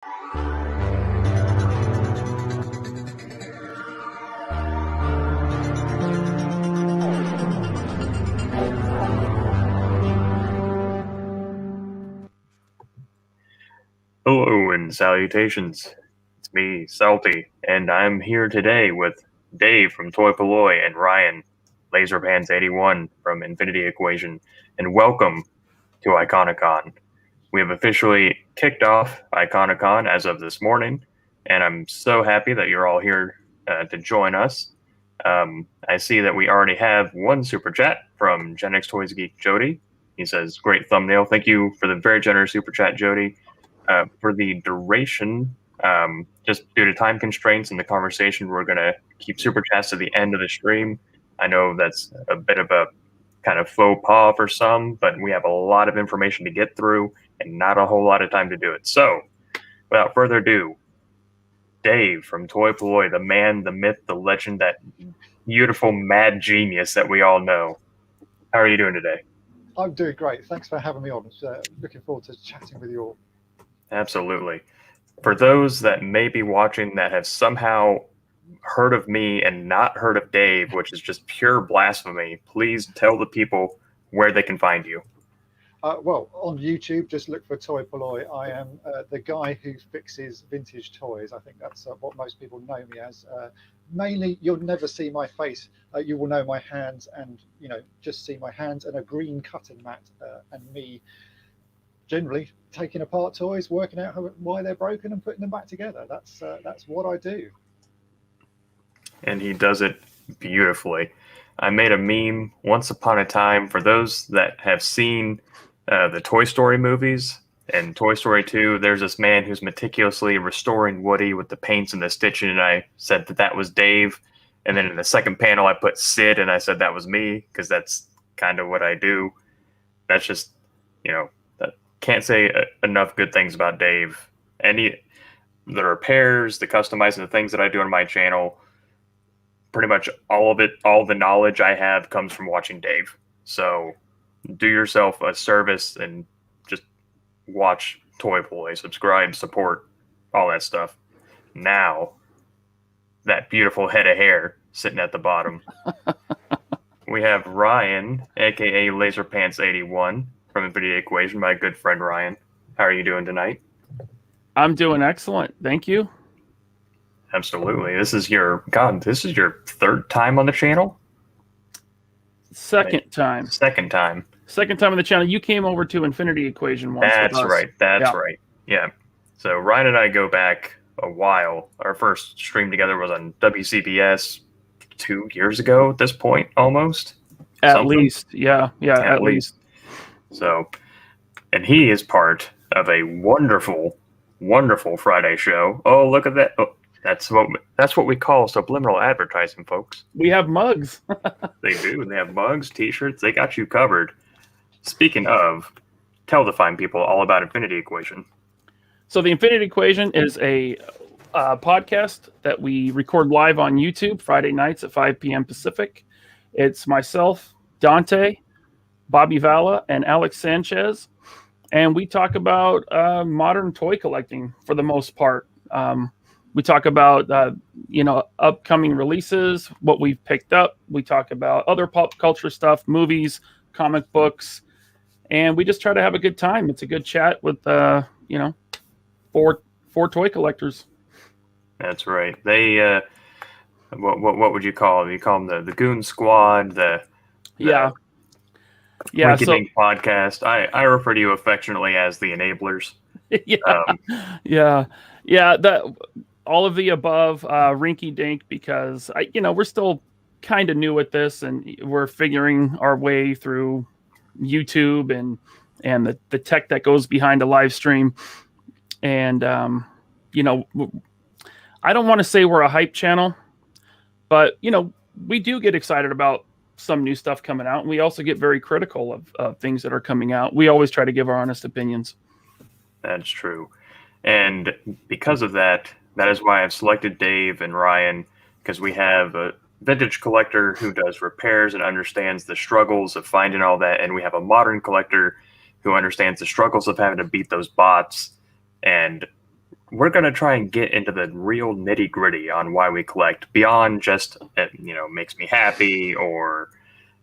Hello and salutations. It's me, Salty, and I'm here today with Dave from Toy Polloi and Ryan, LaserPants81 from Infinity Equation, and welcome to IconiCon. We have officially kicked off IconiCon as of this morning, and I'm so happy that you're all here to join us. I see that we already have one super chat from Gen X Toys Geek Jody. He says, "Great thumbnail. Thank you for the very generous super chat, Jody." For the duration, just due to time constraints in the conversation, we're going to keep super chats to the end of the stream. I know that's a bit of a kind of faux pas for some, but we have a lot of information to get through and not a whole lot of time to do it. So, without further ado, Dave from Toy Polloi, the man, the myth, the legend, that beautiful mad genius that we all know. How are you doing today? I'm doing great. Thanks for having me on. Looking forward to chatting with you all. Absolutely. For those that may be watching that have somehow heard of me and not heard of Dave, which is just pure blasphemy, please tell the people where they can find you. Well, on YouTube, just look for Toy Polloi. I am the guy who fixes vintage toys. I think that's what most people know me as. Mainly, you'll never see my face. You will know my hands and, just see my hands and a green cutting mat and me generally taking apart toys, working out why they're broken and putting them back together. That's what I do. And he does it beautifully. I made a meme once upon a time for those that have seen the Toy Story movies and Toy Story 2. There's this man who's meticulously restoring Woody with the paints and the stitching, and I said that was Dave. And then in the second panel, I put Sid, and I said that was me because that's kind of what I do. That's just, can't say enough good things about Dave. The repairs, the customizing, the things that I do on my channel, pretty much all of it, all the knowledge I have comes from watching Dave. So do yourself a service and just watch Toy Polloi, subscribe, support, all that stuff. Now, that beautiful head of hair sitting at the bottom. We have Ryan, aka LaserPants81 from Infinity Equation, my good friend Ryan. How are you doing tonight? I'm doing excellent. Thank you. Absolutely. This is your third time on the channel? Second time. Second time on the channel. You came over to Infinity Equation once. That's right. That's right. Yeah. So Ryan and I go back a while. Our first stream together was on WCBS 2 years ago at this point, almost. At least. Yeah, at least. So, and he is part of a wonderful, wonderful Friday show. Oh, look at that. Oh, that's what we call subliminal advertising, folks. We have mugs. They do. They have mugs, T-shirts. They got you covered. Speaking of, tell the fine people all about Infinity Equation. So the Infinity Equation is a podcast that we record live on YouTube Friday nights at 5 p.m. Pacific. It's myself, Dante, Bobby Valla, and Alex Sanchez, and we talk about modern toy collecting for the most part. We talk about upcoming releases, what we've picked up. We talk about other pop culture stuff, movies, comic books, and we just try to have a good time. It's a good chat with four toy collectors. That's right. They what would you call them? You call them the Goon Squad, so podcast. I refer to you affectionately as the Enablers. That all of the above, rinky dink, because we're still kind of new at this and we're figuring our way through YouTube and the tech that goes behind a live stream. And I don't want to say we're a hype channel, but we do get excited about some new stuff coming out, and we also get very critical of things that are coming out. We always try to give our honest opinions. That's true. And because of that is why I've selected Dave and Ryan, because we have a vintage collector who does repairs and understands the struggles of finding all that, and we have a modern collector who understands the struggles of having to beat those bots and we're going to try and get into the real nitty gritty on why we collect beyond just, makes me happy, or,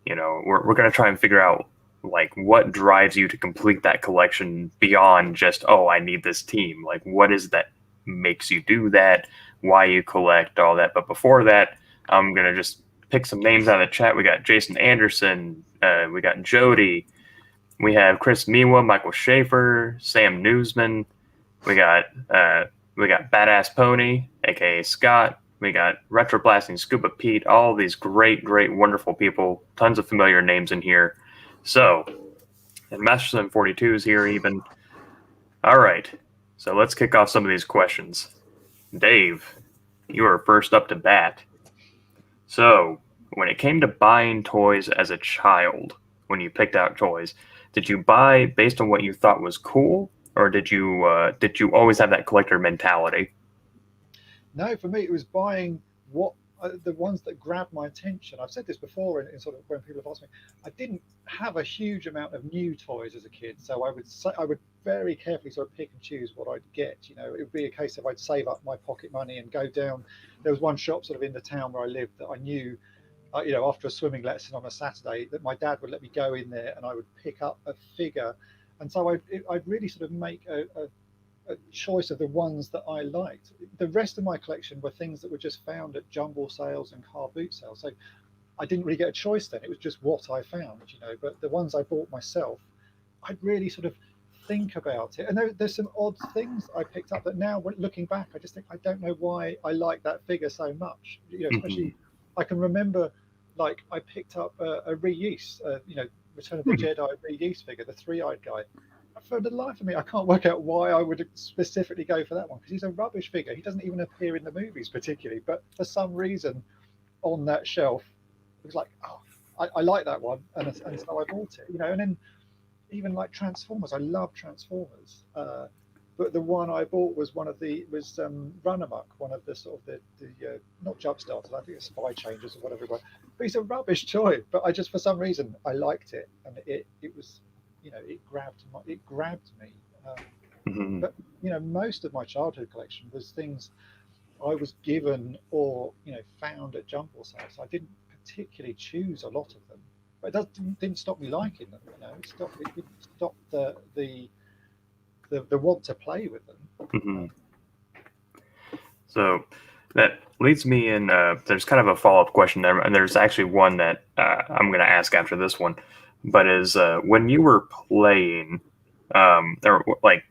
we're going to try and figure out like what drives you to complete that collection beyond just, oh, I need this team. Like, what is that makes you do that, why you collect, all that. But before that, I'm going to just pick some names out of the chat. We got Jason Anderson, we got Jody, we have Chris Miwa, Michael Schaefer, Sam Newsman, we got Badass Pony, aka Scott, we got Retroblasting Scuba Pete, all these great, wonderful people, tons of familiar names in here. So, and Masterson 42 is here even. All right, so let's kick off some of these questions. Dave, you are first up to bat. So, when it came to buying toys as a child, when you picked out toys, did you buy based on what you thought was cool, or did you always have that collector mentality? No, for me, it was buying what the ones that grabbed my attention. I've said this before in sort of when people have asked me. I didn't have a huge amount of new toys as a kid, so I would very carefully sort of pick and choose what I'd get. You know, it would be a case of I'd save up my pocket money and go down. There was one shop sort of in the town where I lived that I knew, after a swimming lesson on a Saturday, that my dad would let me go in there and I would pick up a figure, and so I'd really sort of make a choice of the ones that I liked. The rest of my collection were things that were just found at jumble sales and car boot sales. So I didn't really get a choice then. It was just what I found, But the ones I bought myself, I'd really sort of think about it. And there's some odd things I picked up that now, looking back, I just think I don't know why I like that figure so much. Especially I can remember, like I picked up a reuse, Return of the Jedi reuse figure, the three-eyed guy. For the life of me, I can't work out why I would specifically go for that one, because he's a rubbish figure. He doesn't even appear in the movies particularly, but for some reason on that shelf, it was like, oh, I like that one, and so I bought it. And then even like Transformers, I love Transformers, but the one I bought was Run Amok, one of the sort of the not Jump Starters, I think it's Spy Changers or whatever it was. But he's a rubbish toy, but I just for some reason I liked it, and it was. It grabbed me. But most of my childhood collection was things I was given or found at jumble sales. So I didn't particularly choose a lot of them, but it didn't stop me liking them. It didn't stop the want to play with them. So that leads me in. There's kind of a follow-up question there, and there's actually one that I'm going to ask after this one. But when you were playing, or like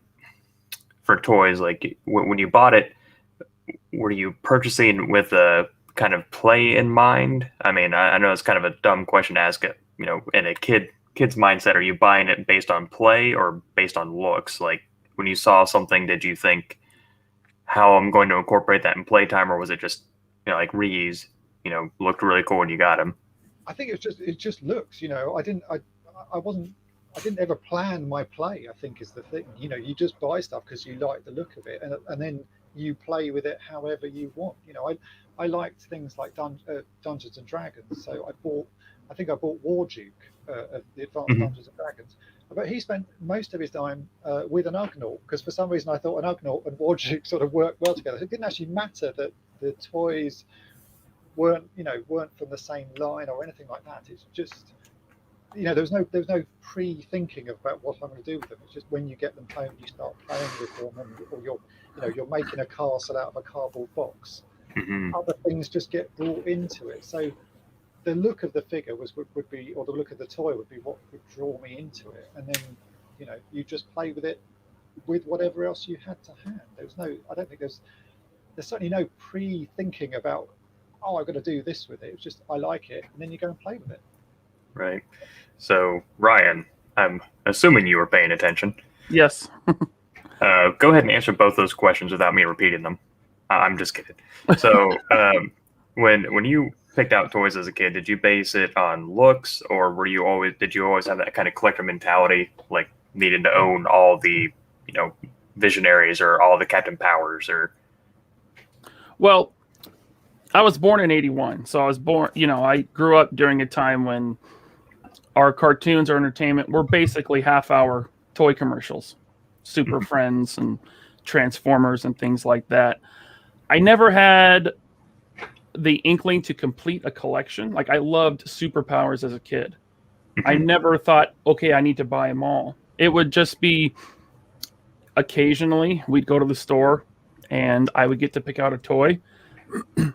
for toys, like when you bought it, were you purchasing with a kind of play in mind? I mean, I know it's kind of a dumb question to ask it, in a kid's mindset. Are you buying it based on play or based on looks? Like when you saw something, did you think how I'm going to incorporate that in playtime, or was it just like reuse? Looked really cool when you got him. I think it just looks, I didn't ever plan my play, I think is the thing. You just buy stuff because you like the look of it, and then you play with it however you want. I liked things like Dungeons and Dragons, so I think I bought Warduke of the Advanced Dungeons and Dragons, but he spent most of his time with an Ugnaught, because for some reason I thought an Ugnaught and Warduke sort of worked well together. It didn't actually matter that the toys weren't from the same line or anything like that. It's just there was no pre-thinking about what I'm going to do with them. It's just when you get them home, you start playing with them, or you're making a castle out of a cardboard box. Other things just get brought into it. So the look of the figure would be, or the look of the toy would be what would draw me into it, and then you just play with it with whatever else you had to hand. I don't think there's certainly no pre-thinking about, oh, I'm going to do this with it. It's just, I like it, and then you go and play with it. Right. So, Ryan, I'm assuming you were paying attention. Yes. Go ahead and answer both those questions without me repeating them. I'm just kidding. So, when you picked out toys as a kid, did you base it on looks, or did you always have that kind of collector mentality, like needing to own all the, Visionaries or all the Captain Powers, or? Well, I was born in 81, so I was born, I grew up during a time when our cartoons or entertainment were basically half-hour toy commercials, Super Friends and Transformers and things like that. I never had the inkling to complete a collection. Like, I loved superpowers as a kid. I never thought, okay, I need to buy them all. It would just be occasionally we'd go to the store and I would get to pick out a toy,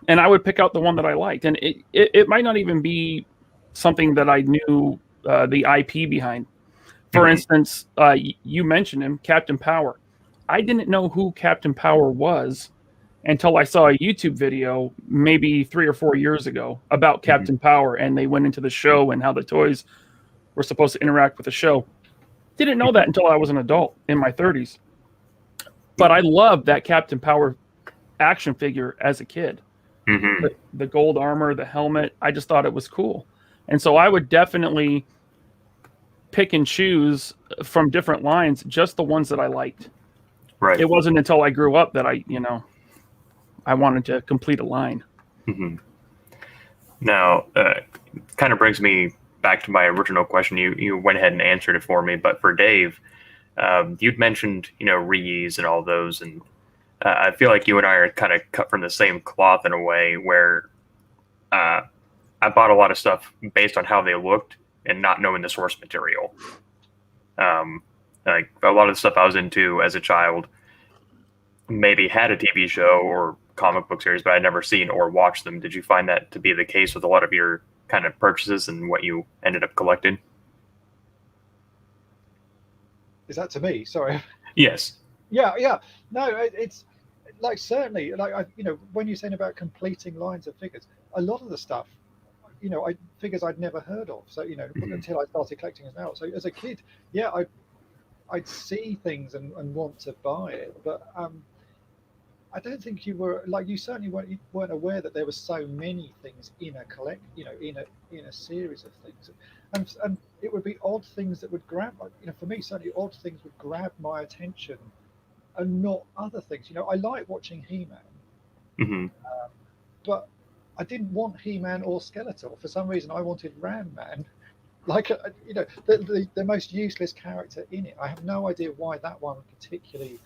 and I would pick out the one that I liked. And it might not even be something that I knew the IP behind. For instance, you mentioned him, Captain Power. I didn't know who Captain Power was until I saw a YouTube video maybe 3 or 4 years ago about Captain Power, and they went into the show and how the toys were supposed to interact with the show. Didn't know that until I was an adult in my 30s. But I loved that Captain Power action figure as a kid. The gold armor, the helmet, I just thought it was cool. And so I would definitely pick and choose from different lines, just the ones that I liked. Right. It wasn't until I grew up that I wanted to complete a line. Now, kind of brings me back to my original question. You went ahead and answered it for me, but for Dave, you'd mentioned, reuse and all those, and I feel like you and I are kind of cut from the same cloth in a way where I bought a lot of stuff based on how they looked and not knowing the source material. Like a lot of the stuff I was into as a child maybe had a TV show or comic book series, but I'd never seen or watched them. Did you find that to be the case with a lot of your kind of purchases and what you ended up collecting? Is that to me? Sorry. Yes. Yeah. No, it's like, certainly, like, when you're saying about completing lines of figures, a lot of the stuff, figures I'd never heard of. So, until I started collecting them out. So as a kid, yeah, I'd see things and want to buy it, but I don't think you certainly weren't aware that there were so many things in a in a series of things, and it would be odd things that would grab, for me, certainly odd things would grab my attention, and not other things. I like watching He-Man, but I didn't want He-Man or Skeletor. For some reason, I wanted Ram-Man. Like, the most useless character in it. I have no idea why that one particularly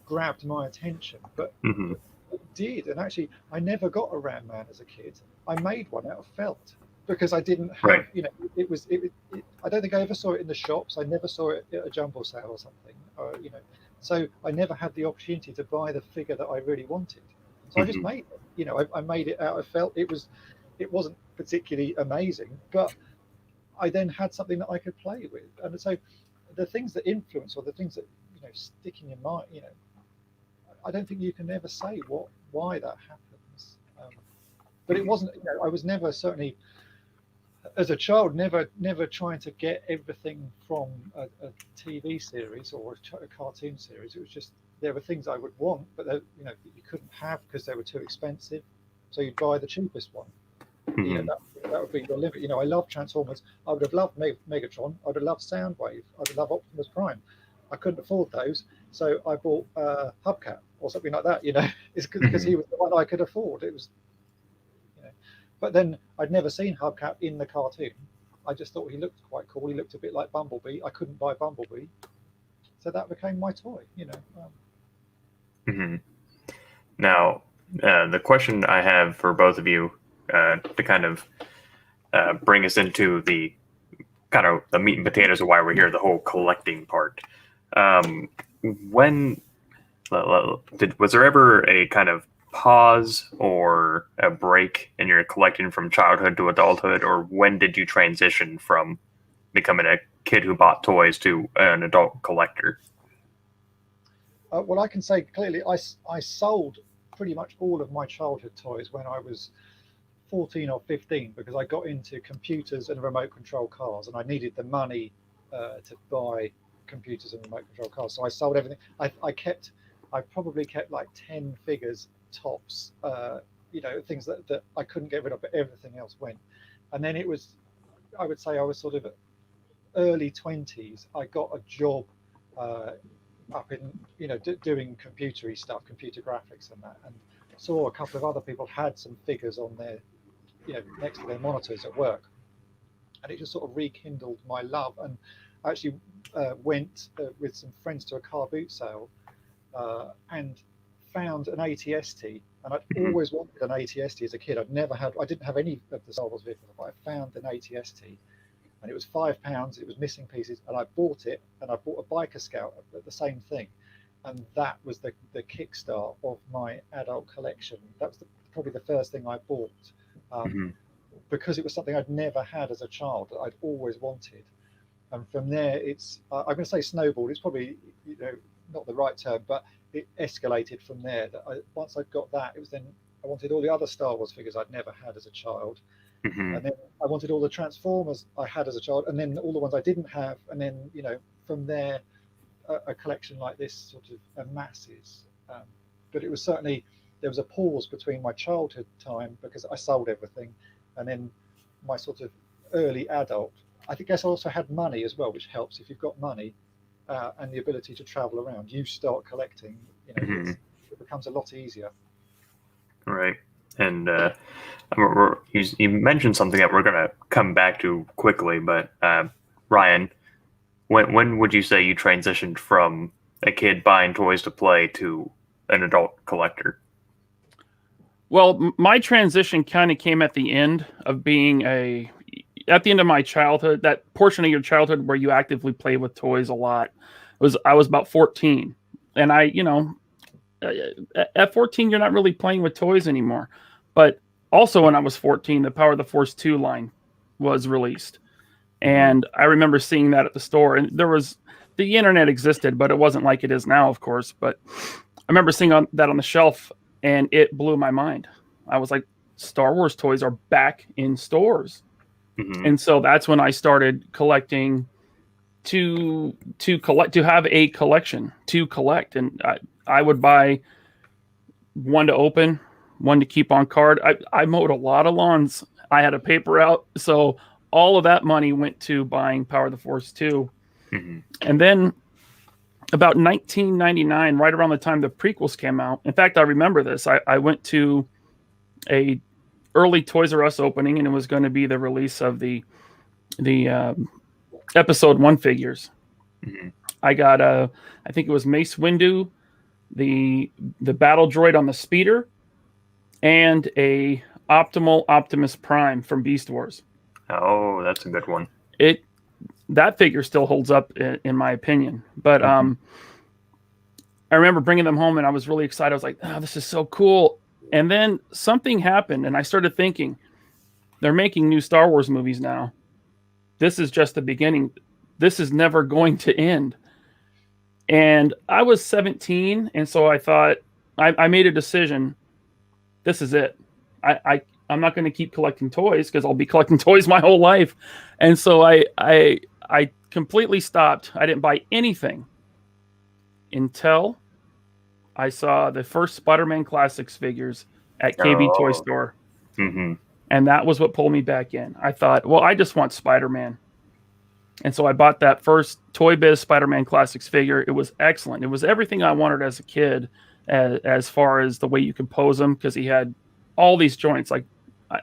grabbed my attention, but it did. And actually, I never got a Ram Man as a kid. I made one out of felt because I didn't have, Right. I don't think I ever saw it in the shops. I never saw it at a jumble sale or something, so I never had the opportunity to buy the figure that I really wanted. So I just made it. I made it out of felt. It wasn't particularly amazing, but I then had something that I could play with. And so the things that influence, or the things that stick in your mind, I don't think you can ever say why that happens. But it wasn't. I was never, certainly as a child, never trying to get everything from a TV series or a cartoon series. It was just, there were things I would want, but that you couldn't have because they were too expensive. So you'd buy the cheapest one. That would be your limit. I love Transformers. I would have loved Megatron. I would have loved Soundwave. I would have loved Optimus Prime. I couldn't afford those, so I bought Hubcap or something like that. It's because he was the one I could afford. It was, but then I'd never seen Hubcap in the cartoon. I just thought he looked quite cool. He looked a bit like Bumblebee. I couldn't buy Bumblebee, so that became my toy. Now, the question I have for both of you, to kind of bring us into the kind of the meat and potatoes of why we're here, the whole collecting part. Was there ever a kind of pause or a break in your collecting from childhood to adulthood, or when did you transition from becoming a kid who bought toys to an adult collector? Well, I can say clearly, I sold pretty much all of my childhood toys when I was 14 or 15, because I got into computers and remote control cars, and I needed the money to buy computers and remote control cars. So I sold everything. I probably kept like 10 figures tops, things that I couldn't get rid of, but everything else went. And then I would say I was sort of early 20s. I got a job up in, doing computery stuff, computer graphics and that, and saw a couple of other people had some figures on their, next to their monitors at work. And it just sort of rekindled my love. And I actually went with some friends to a car boot sale and found an ATST. And I'd Mhm. always wanted an ATST as a kid. I didn't have any of the Star Wars vehicles, but I found an ATST, and it was £5. It was missing pieces, and I bought it, and I bought a Biker Scout at the same thing, and that was the kickstart of my adult collection. That was probably the first thing I bought, um, Mhm. because it was something I'd never had as a child that I'd always wanted. And from there, I'm going to say snowballed. It's probably, not the right term, but it escalated from there. Once I'd got that, it was then I wanted all the other Star Wars figures I'd never had as a child, Mhm. and then I wanted all the Transformers I had as a child, and then all the ones I didn't have, and then from there, a collection like this sort of amasses. But it was certainly, there was a pause between my childhood time because I sold everything, and then my sort of early adult. I think I also had money as well, which helps if you've got money, and the ability to travel around. You start collecting, Mhm. it becomes a lot easier. Right. And you mentioned something that we're going to come back to quickly, but Ryan, when would you say you transitioned from a kid buying toys to play to an adult collector? Well, my transition kind of came at the end of at the end of my childhood, that portion of your childhood where you actively play with toys a lot. I was about 14, and at 14 you're not really playing with toys anymore. But also when I was 14, the Power of the Force 2 line was released. Mhm. And I remember seeing that at the store, and the internet existed, but it wasn't like it is now, of course. But I remember seeing that on the shelf, and it blew my mind. I was like, Star Wars toys are back in stores. Mhm. And so that's when I started collecting to have a collection to collect. And I would buy one to open, one to keep on card. I mowed a lot of lawns. I had a paper out, so all of that money went to buying Power of the Force 2. Mhm. And then about 1999, right around the time the prequels came out. In fact, I remember this. I went to a early Toys R Us opening, and it was going to be the release of the Episode 1 figures. Mhm. I got I think it was Mace Windu, the battle droid on the speeder, and a Optimal Optimus Prime from Beast Wars. Oh, that's a good one. It That figure still holds up in my opinion. But Mhm. I remember bringing them home and I was really excited. I was like, "Oh, this is so cool!" And then something happened, and I started thinking, they're making new Star Wars movies now. This is just the beginning. This is never going to end. And I was 17, and so I thought I made a decision. This is it. I'm not going to keep collecting toys because I'll be collecting toys my whole life. And so I completely stopped. I didn't buy anything until I saw the first Spider-Man Classics figures at KB Toy Oh. Store, Mhm. and that was what pulled me back in. I thought, well, I just want Spider-Man. And so I bought that first Toy Biz Spider-Man Classics figure. It was excellent. It was everything I wanted as a kid, as far as the way you could pose him, because he had all these joints. Like,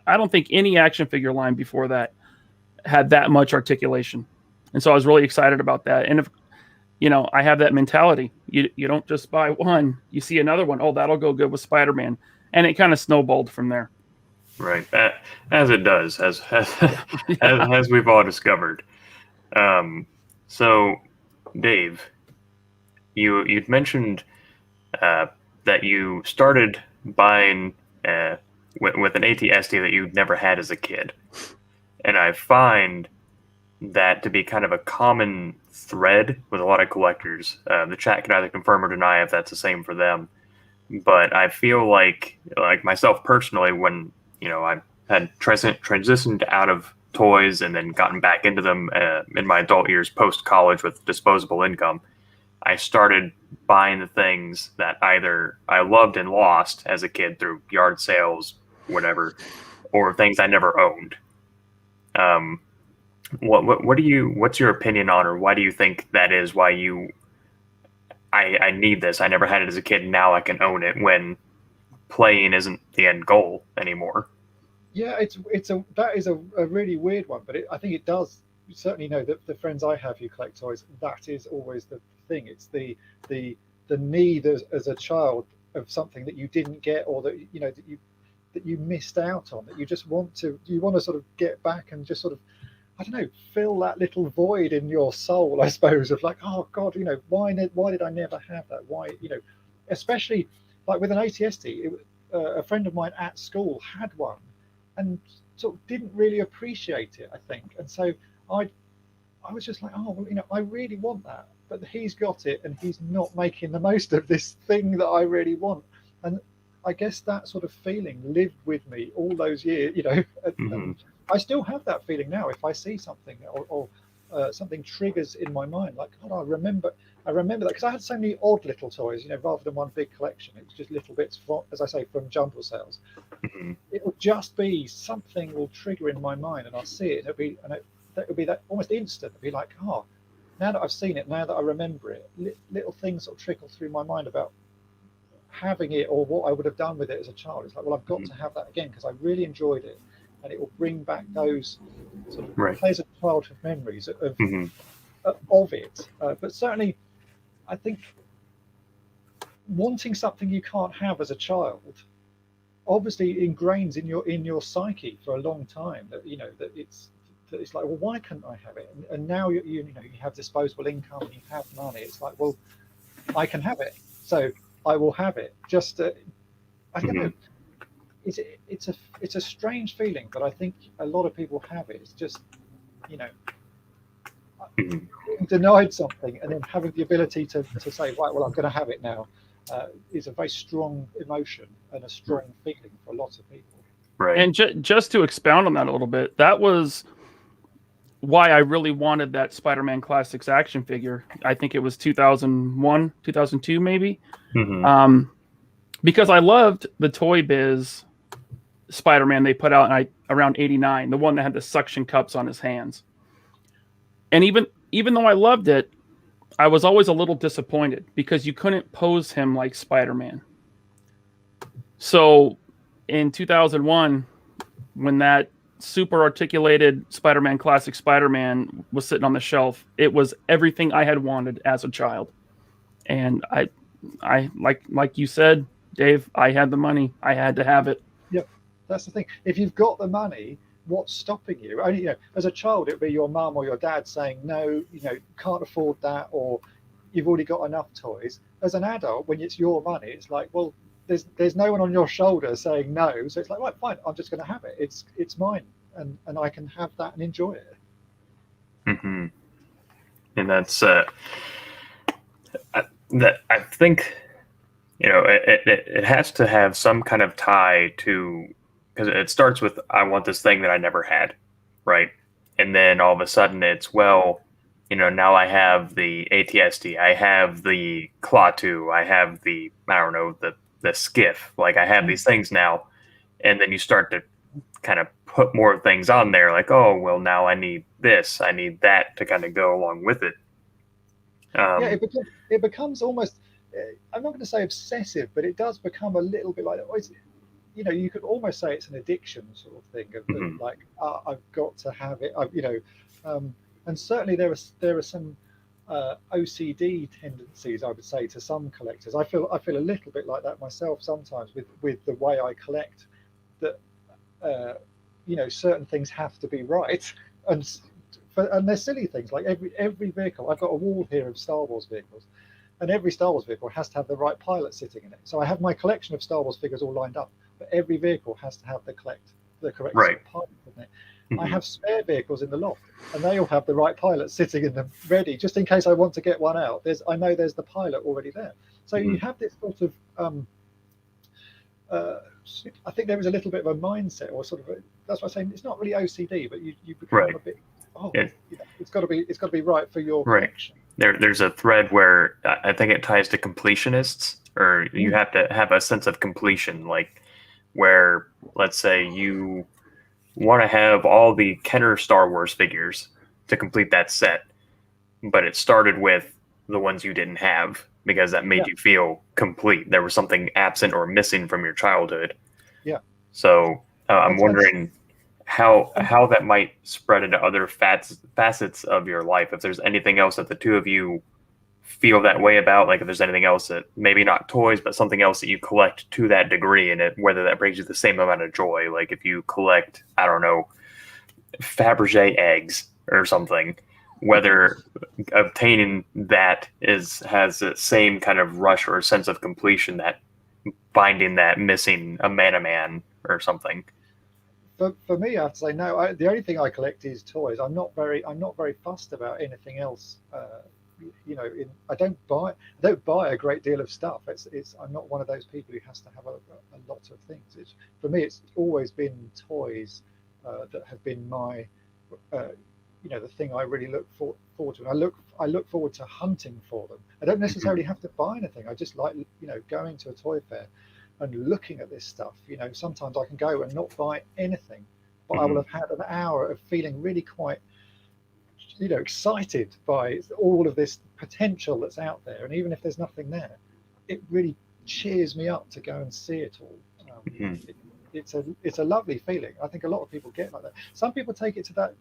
I don't think any action figure line before that had that much articulation. And so I was really excited about that. And if I have that mentality, you don't just buy one, you see another one. Oh, that'll go good with Spider-Man, and it kind of snowballed from there. Right. As it does, Yeah. as we've all discovered. Um, so, Dave, you'd mentioned uh, that you started buying with an ATSD that you'd never had as a kid, and I find that to be kind of a common thread with a lot of collectors. The chat can either confirm or deny if that's the same for them. But I feel like myself personally, when I had transitioned out of toys and then gotten back into them in my adult years post college with disposable income, I started buying the things that either I loved and lost as a kid through yard sales, whatever, or things I never owned. Um, what do you what's your opinion on, or why do you think that is? Why I need this? I never had it as a kid. Now I can own it when playing isn't the end goal anymore. Yeah, that is a really weird one, but I think it does. Certainly know that the friends I have who collect toys, that is always the thing. It's the the need as a child of something that you didn't get, or that that you missed out on, that you want to sort of get back and just sort of, I don't know, fill that little void in your soul, I suppose, of like, oh God, why did I never have that? Why, especially like with an ATSD, a friend of mine at school had one and sort of didn't really appreciate it, I think. And so I was just like, oh, well, I really want that, but he's got it and he's not making the most of this thing that I really want. And I guess that sort of feeling lived with me all those years, and I still have that feeling now. If I see something or something triggers in my mind, like, God, I remember that, because I had so many odd little toys, rather than one big collection. It was just little bits, as I say, from jumble sales. It would just be something will trigger in my mind, and I'll see it, and it would be that almost instant. It'd be like, oh, now that I've seen it, now that I remember it, little things sort of trickle through my mind about having it or what I would have done with it as a child. It's like, well, I've got to have that again because I really enjoyed it, and it will bring back those sort of pleasant childhood memories of it. But certainly, I think wanting something you can't have as a child obviously ingrains in your psyche for a long time. That that it's like, well, why couldn't I have it? And now you have disposable income, and you have money. It's like, well, I can have it, so I will have it. Just I don't know. It's a strange feeling, but I think a lot of people have it. It's just being denied something and then having the ability to say, right, well, I'm going to have it now, is a very strong emotion and a strong feeling for a lot of people. Right. And just to expound on that a little bit, that was why I really wanted that Spider-Man Classics action figure. I think it was 2001, 2002, maybe. Because I loved the Toy Biz Spider-Man they put out around 89, the one that had the suction cups on his hands. And even though I loved it, I was always a little disappointed because you couldn't pose him like Spider-Man. So in 2001, when that super articulated Spider-Man Classic Spider-Man was sitting on the shelf, it was everything I had wanted as a child. And I like you said, Dave, I had the money. I had to have it. Yep, that's the thing. If you've got the money, what's stopping you? Only, as a child, it'd be your mum or your dad saying, no, can't afford that, or you've already got enough toys. As an adult, when it's your money, it's like, well, there's no one on your shoulder saying no. So it's like, right, fine, I'm just going to have it. It's mine, and I can have that and enjoy it. And that's that I think it has to have some kind of tie to, because it starts with, I want this thing that I never had, right? And then all of a sudden it's, well, now I have the ATSD, I have the Klaatu, I have the, I don't know, the skiff, like I have these things now. And then you start to kind of put more things on there, like, oh, well, now I need this, I need that to kind of go along with it. It becomes almost, I'm not going to say obsessive, but it does become a little bit like, you could almost say it's an addiction sort of thing of like, I've got to have it, and certainly there are some OCD tendencies, I would say, to some collectors. I feel a little bit like that myself sometimes with the way I collect, that certain things have to be right, and they're silly things, like every vehicle. I've got a wall here of Star Wars vehicles, and every Star Wars vehicle has to have the right pilot sitting in it. So I have my collection of Star Wars figures all lined up, but every vehicle has to have the correct pilot in it. I have spare vehicles in the loft, and they all have the right pilot sitting in them, ready, just in case I want to get one out. I know there's the pilot already there. So you have this sort of, I think there is a little bit of a mindset, or sort of that's what I'm saying. It's not really OCD, but you become a bit. Oh, it's got to be right for your collection. There's a thread where I think it ties to completionists, or you have to have a sense of completion, like where, let's say you want to have all the Kenner Star Wars figures to complete that set, but it started with the ones you didn't have because that made you feel complete. There was something absent or missing from your childhood. Yeah. So I'm wondering how that might spread into other facets of your life. If there's anything else that the two of you feel that way about? Like if there's anything else that maybe not toys, but something else that you collect to that degree, and whether that brings you the same amount of joy. Like if you collect, I don't know, Fabergé eggs or something, whether obtaining that has the same kind of rush or sense of completion that finding that missing a man or something. For me, I have to say no. The only thing I collect is toys. I'm not very fussed about anything else. I don't buy a great deal of stuff. I'm not one of those people who has to have a lot of things. For me, it's always been toys that have been my, the thing I really look forward to. And I look forward to hunting for them. I don't necessarily have to buy anything. I just like, going to a toy fair and looking at this stuff. Sometimes I can go and not buy anything, but I will have had an hour of feeling really quite, excited by all of this potential that's out there. And even if there's nothing there, it really cheers me up to go and see it all. It's a lovely feeling. I think a lot of people get like that. Some people take it to that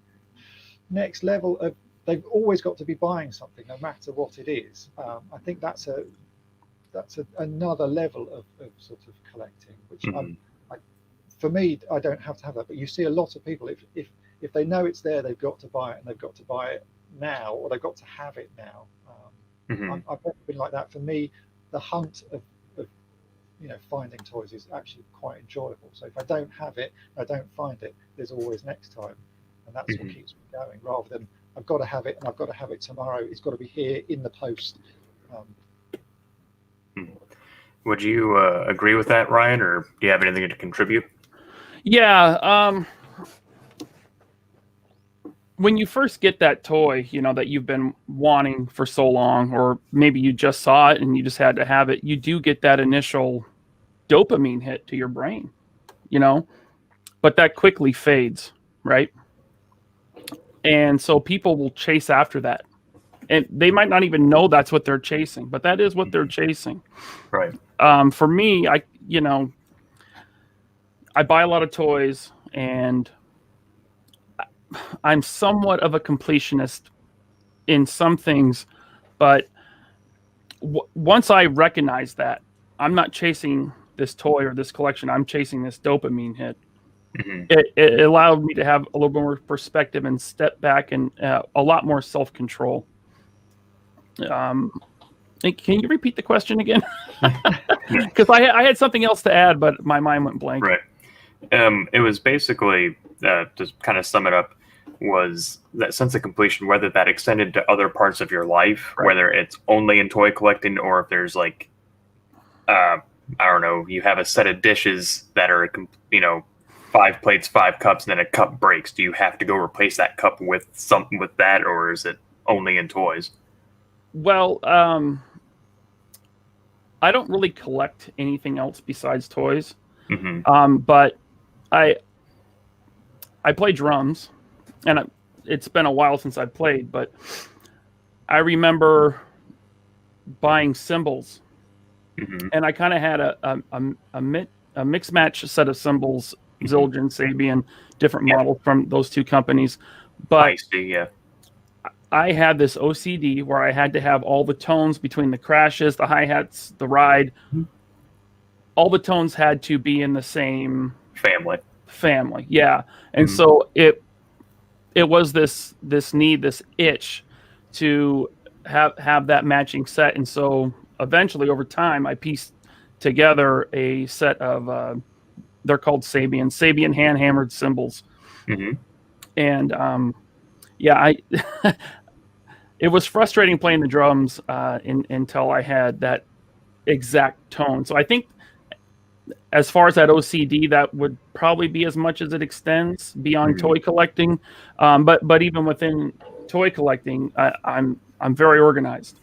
next level of they've always got to be buying something, no matter what it is. I think that's another level of sort of collecting, which for me, I don't have to have that. But you see a lot of people, if they know it's there, they've got to buy it, and they've got to buy it now, or they've got to have it now. I've never been like that. For me, the hunt of finding toys is actually quite enjoyable. So if I don't have it, I don't find it, there's always next time, and that's what keeps me going. Rather than I've got to have it, and I've got to have it tomorrow. It's got to be here in the post. Would you agree with that, Ryan, or do you have anything to contribute? Yeah. When you first get that toy, that you've been wanting for so long, or maybe you just saw it and you just had to have it, you do get that initial dopamine hit to your brain, but that quickly fades, right? And so people will chase after that. And they might not even know that's what they're chasing, but that is what they're chasing. Right. For me, I buy a lot of toys, and I'm somewhat of a completionist in some things, but once I recognize that, I'm not chasing this toy or this collection, I'm chasing this dopamine hit. It allowed me to have a little more perspective and step back and a lot more self-control. Can you repeat the question again? Because I had something else to add, but my mind went blank. Right. It was basically, to kind of sum it up, was that sense of completion, whether that extended to other parts of your life, right, whether it's only in toy collecting, or if there's like, I don't know, you have a set of dishes that are, 5 plates, 5 cups, and then a cup breaks. Do you have to go replace that cup with something with that, or is it only in toys? Well, I don't really collect anything else besides toys. But I play drums, and it's been a while since I played, but I remember buying cymbals, and I kind of had a mixed match set of cymbals, Zildjian, Sabian, different models from those two companies. But I see, yeah. I had this OCD where I had to have all the tones between the crashes, the hi-hats, the ride. All the tones had to be in the same family. Yeah. And so it was this need, this itch to have that matching set. And so eventually over time I pieced together a set of they're called Sabian hand hammered cymbals. And it was frustrating playing the drums until I had that exact tone. So I think as far as that OCD, that would probably be as much as it extends beyond toy collecting. But even within toy collecting, I'm very organized.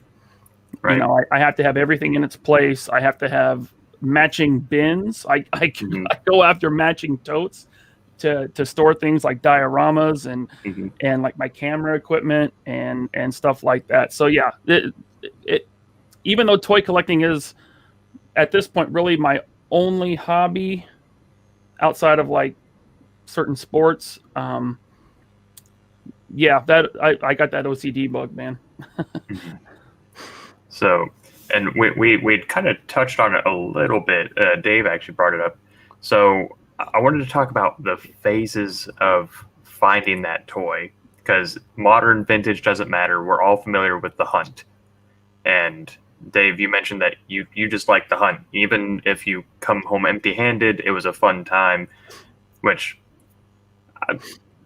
Right. I have to have everything in its place. I have to have matching bins. I go after matching totes to store things like dioramas and like my camera equipment and stuff like that. So yeah, it even though toy collecting is at this point really my only hobby outside of like certain sports, that I got that OCD bug, man. So, and we'd kind of touched on it a little bit. Dave actually brought it up. So I wanted to talk about the phases of finding that toy, because modern vintage doesn't matter. We're all familiar with the hunt. And Dave, you mentioned that you just like the hunt. Even if you come home empty-handed, it was a fun time, which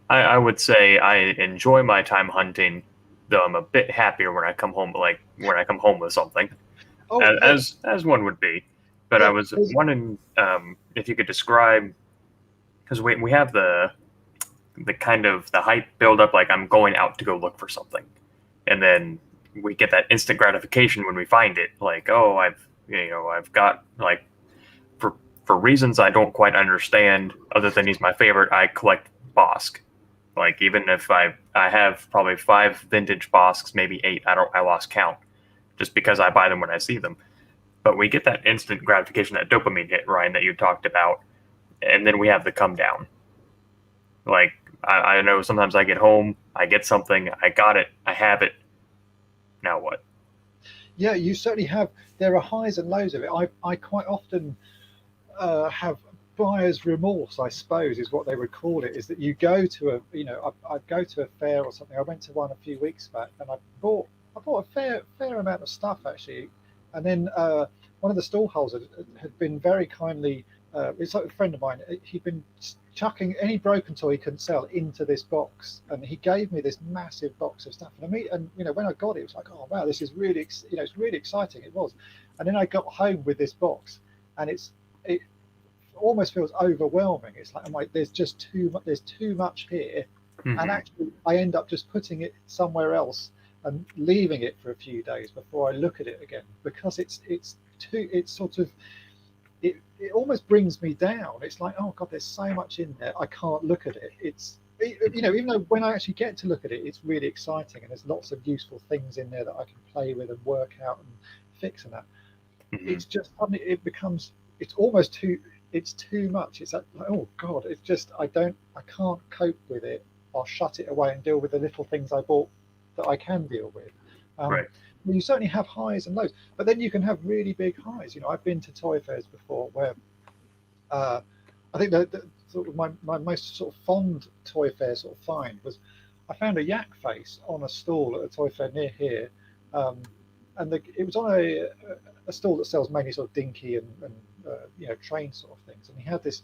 I would say I enjoy my time hunting, though I'm a bit happier when I come home, like when I come home with something, Oh, as one would be. But I was wondering if you could describe, because we have the kind of the hype build up, like I'm going out to go look for something, and then we get that instant gratification when we find it, like, oh, I've got, like, for reasons I don't quite understand, other than he's my favorite, I collect Bosk. Like, even if I have probably 5 vintage Bosks, maybe 8, I lost count, just because I buy them when I see them. But we get that instant gratification, that dopamine hit, Ryan, that you talked about, and then we have the come down. Like, I know sometimes I get home, I get something, I got it, I have it. Now what? Yeah, you certainly have. There are highs and lows of it. I quite often have buyer's remorse, I suppose, is what they would call it. Is that you go to I go to a fair or something. I went to one a few weeks back, and I bought a fair amount of stuff actually, and then one of the stall holders had been very kindly. It's like a friend of mine. He'd been chucking any broken toy he couldn't sell into this box, and he gave me this massive box of stuff. And when I got it, it was like, oh wow, this is really, it's really exciting. It was, and then I got home with this box, and it almost feels overwhelming. It's like, there's just too much. There's too much here, and actually, I end up just putting it somewhere else and leaving it for a few days before I look at it again, because it almost brings me down. It's like, oh god, there's so much in there, I can't look at it. Even though when I actually get to look at it, it's really exciting, and there's lots of useful things in there that I can play with and work out and fix and that. It's just suddenly it's almost too much. It's like, oh god, it's just I can't cope with it. I'll shut it away and deal with the little things I bought that I can deal with. Right. You certainly have highs and lows, but then you can have really big highs. I've been to toy fairs before where I think that sort of my most sort of fond toy fair sort of find was I found a yak face on a stall at a toy fair near here, and it was on a stall that sells mainly sort of dinky and train sort of things, and he had this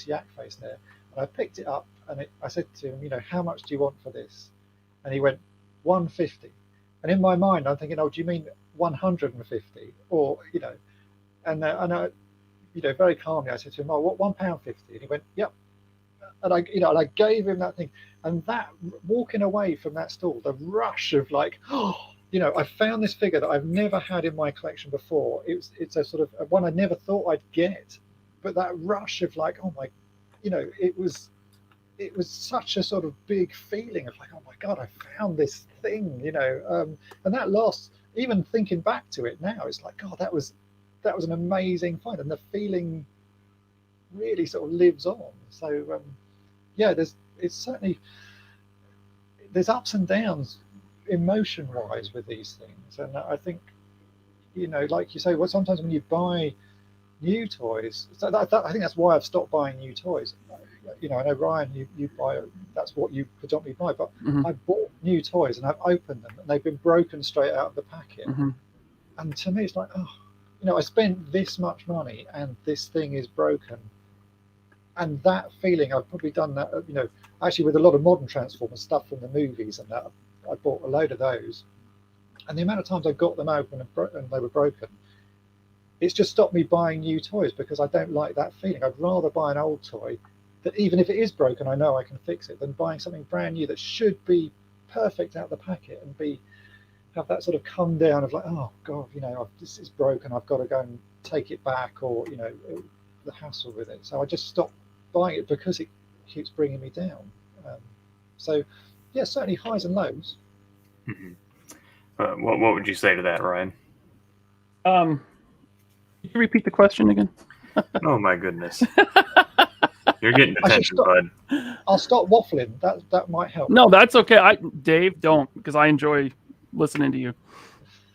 yak face there, and I picked it up, and I said to him, how much do you want for this? And he went, 150. And in my mind, I'm thinking, oh, do you mean 150? Or, and I, very calmly, I said to him, oh, what, £1.50? And he went, yep. And I gave him that thing. And that, walking away from that stall, the rush of like, I found this figure that I've never had in my collection before. It's a sort of one I never thought I'd get. But that rush of like, oh my, it was such a sort of big feeling of like, oh my god, I found this thing, and that lasts. Even thinking back to it now, it's like, god, that was an amazing find, and the feeling really sort of lives on. So there's ups and downs emotion wise with these things, and I think like you say, well, sometimes when you buy new toys, so I think that's why I've stopped buying new toys. I know, Ryan, you buy, that's what you predominantly buy, but I bought new toys and I've opened them and they've been broken straight out of the packet. And to me, it's like, I spent this much money and this thing is broken. And that feeling, I've probably done that, actually with a lot of modern Transformers stuff from the movies and that. I bought a load of those. And the amount of times I got them open and they were broken, it's just stopped me buying new toys, because I don't like that feeling. I'd rather buy an old toy that, even if it is broken, I know I can fix it, than buying something brand new that should be perfect out the packet and have that sort of come down of like, oh god, this is broken, I've got to go and take it back, or the hassle with it. So I just stopped buying it because it keeps bringing me down. So yeah, certainly highs and lows. What would you say to that, Ryan? Can you repeat the question again? Oh my goodness. You're getting attention, bud. I'll stop waffling. That might help. No, that's okay. Dave, don't, because I enjoy listening to you.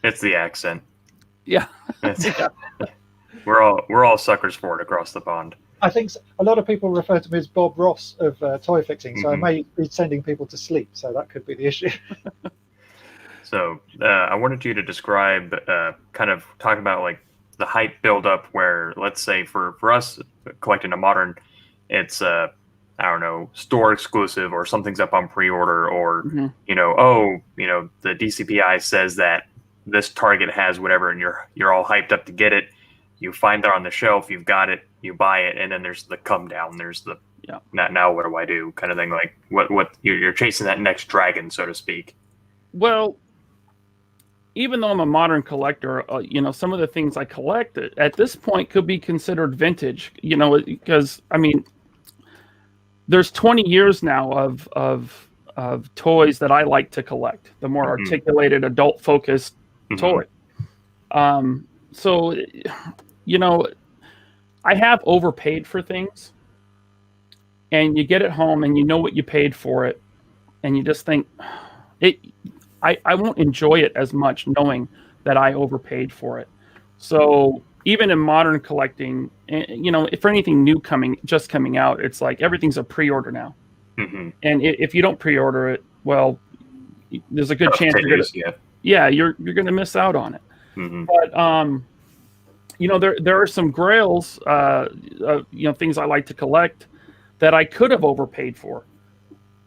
It's the accent. Yeah. It's- we're all suckers for it across the pond. I think a lot of people refer to me as Bob Ross of toy fixing, so I Mhm. may be sending people to sleep, so that could be the issue. So I wanted you to describe, kind of talk about like the hype buildup where, let's say for us collecting a modern, it's I don't know, store exclusive or something's up on pre-order or Mhm. the DCPI says that this Target has whatever and you're all hyped up to get it. You find it on the shelf, you've got it, you buy it, and then there's the come down. There's the Yeah. now what do I do kind of thing. Like what you're chasing that next dragon, so to speak. Well, even though I'm a modern collector, some of the things I collect at this point could be considered vintage. Because I mean, there's 20 years now of toys that I like to collect. The more Mhm. articulated, adult focused Mhm. toy. So, I have overpaid for things, and you get it home and you know what you paid for it, and you just think it. I won't enjoy it as much knowing that I overpaid for it. So even in modern collecting, for anything new just coming out, it's like everything's a pre-order now. Mhm. And if you don't pre-order it, well, there's a good Tough chance titties, you're going to miss out on it. Mhm. But there are some grails, things I like to collect that I could have overpaid for.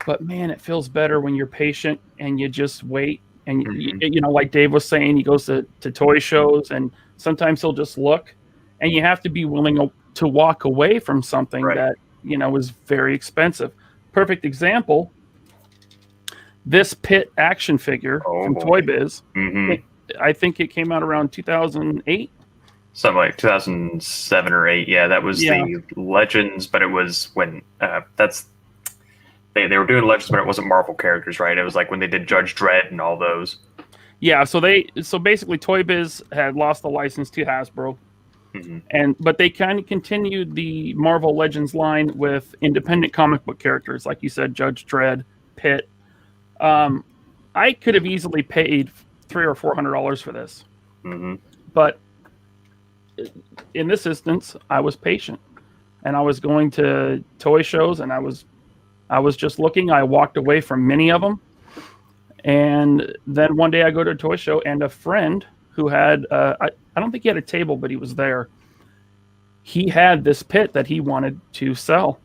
But man, it feels better when you're patient and you just wait. And Mhm. like Dave was saying, he goes to toy shows, and sometimes he'll just look, and you have to be willing to walk away from something Right. that is very expensive. Perfect example: this Pit action figure Oh from boy. Toy Biz. Mhm. I think it came out around 2008. Something like 2007 or 8. Yeah, that was Yeah. the Legends, but it was when they were doing Legends when it wasn't Marvel characters, right? It was like when they did Judge Dredd and all those. Yeah, so basically Toy Biz had lost the license to Hasbro. Mhm. But they kind of continued the Marvel Legends line with independent comic book characters, like you said, Judge Dredd, Pit. I could have easily paid $300 or $400 for this, Mhm. but in this instance, I was patient, and I was going to toy shows, and I was just looking. I walked away from many of them, and then one day I go to a toy show, and a friend who had I don't think he had a table, but he was there. He had this Pit that he wanted to sell.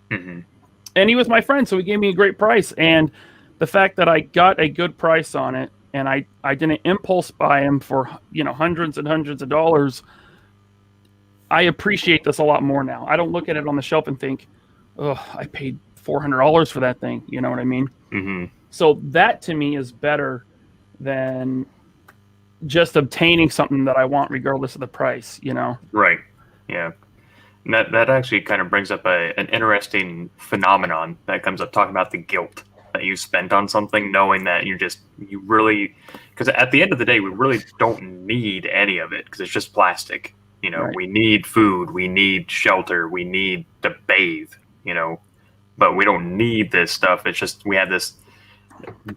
Mhm. And he was my friend, so he gave me a great price. And the fact that I got a good price on it, and I didn't impulse buy him for hundreds and hundreds of dollars, I appreciate this a lot more now. I don't look at it on the shelf and think, oh, I paid $400 for that thing. You know what I mean? Mhm. So that to me is better than just obtaining something that I want regardless of the price. Right. Yeah. And that actually kind of brings up an interesting phenomenon that comes up talking about the guilt that you spent on something, knowing that you really, because at the end of the day, we really don't need any of it because it's just plastic. Right. We need food, we need shelter, we need to bathe, but we don't need this stuff. It's just we have this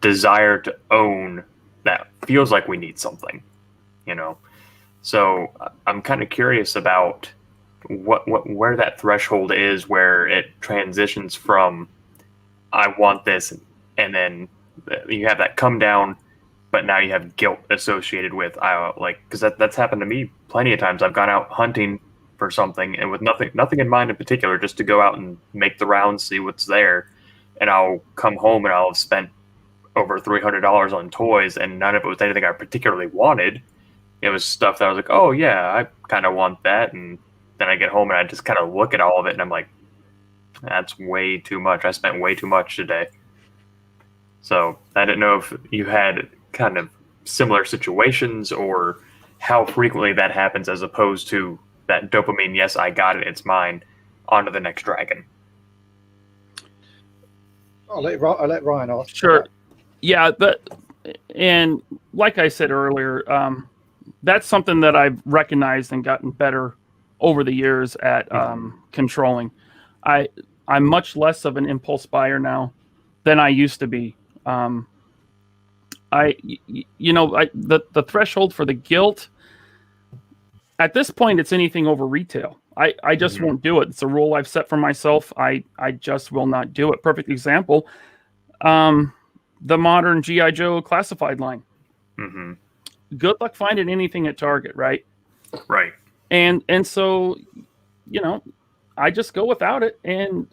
desire to own that feels like we need something, So I'm kind of curious about where that threshold is where it transitions from I want this, and then you have that come down, but now you have guilt associated with because that's happened to me plenty of times. I've gone out hunting for something and with nothing in mind in particular, just to go out and make the rounds, see what's there, and I'll come home and I'll have spent over $300 on toys, and none of it was anything I particularly wanted. It was stuff that I was like, oh yeah, I kind of want that, and then I get home and I just kind of look at all of it and I'm like, that's way too much. I spent way too much today. So I didn't know if you had kind of similar situations or how frequently that happens as opposed to that dopamine, yes, I got it, it's mine, on to the next dragon. I'll let Ryan ask. Sure. Yeah, and like I said earlier, that's something that I've recognized and gotten better over the years at controlling. I'm much less of an impulse buyer now than I used to be. The threshold for the guilt, at this point, it's anything over retail. I just Mhm. won't do it. It's a rule I've set for myself. I just will not do it. Perfect example. The modern GI Joe classified line. Mhm. Good luck finding anything at Target, right? Right. And so, I just go without it, and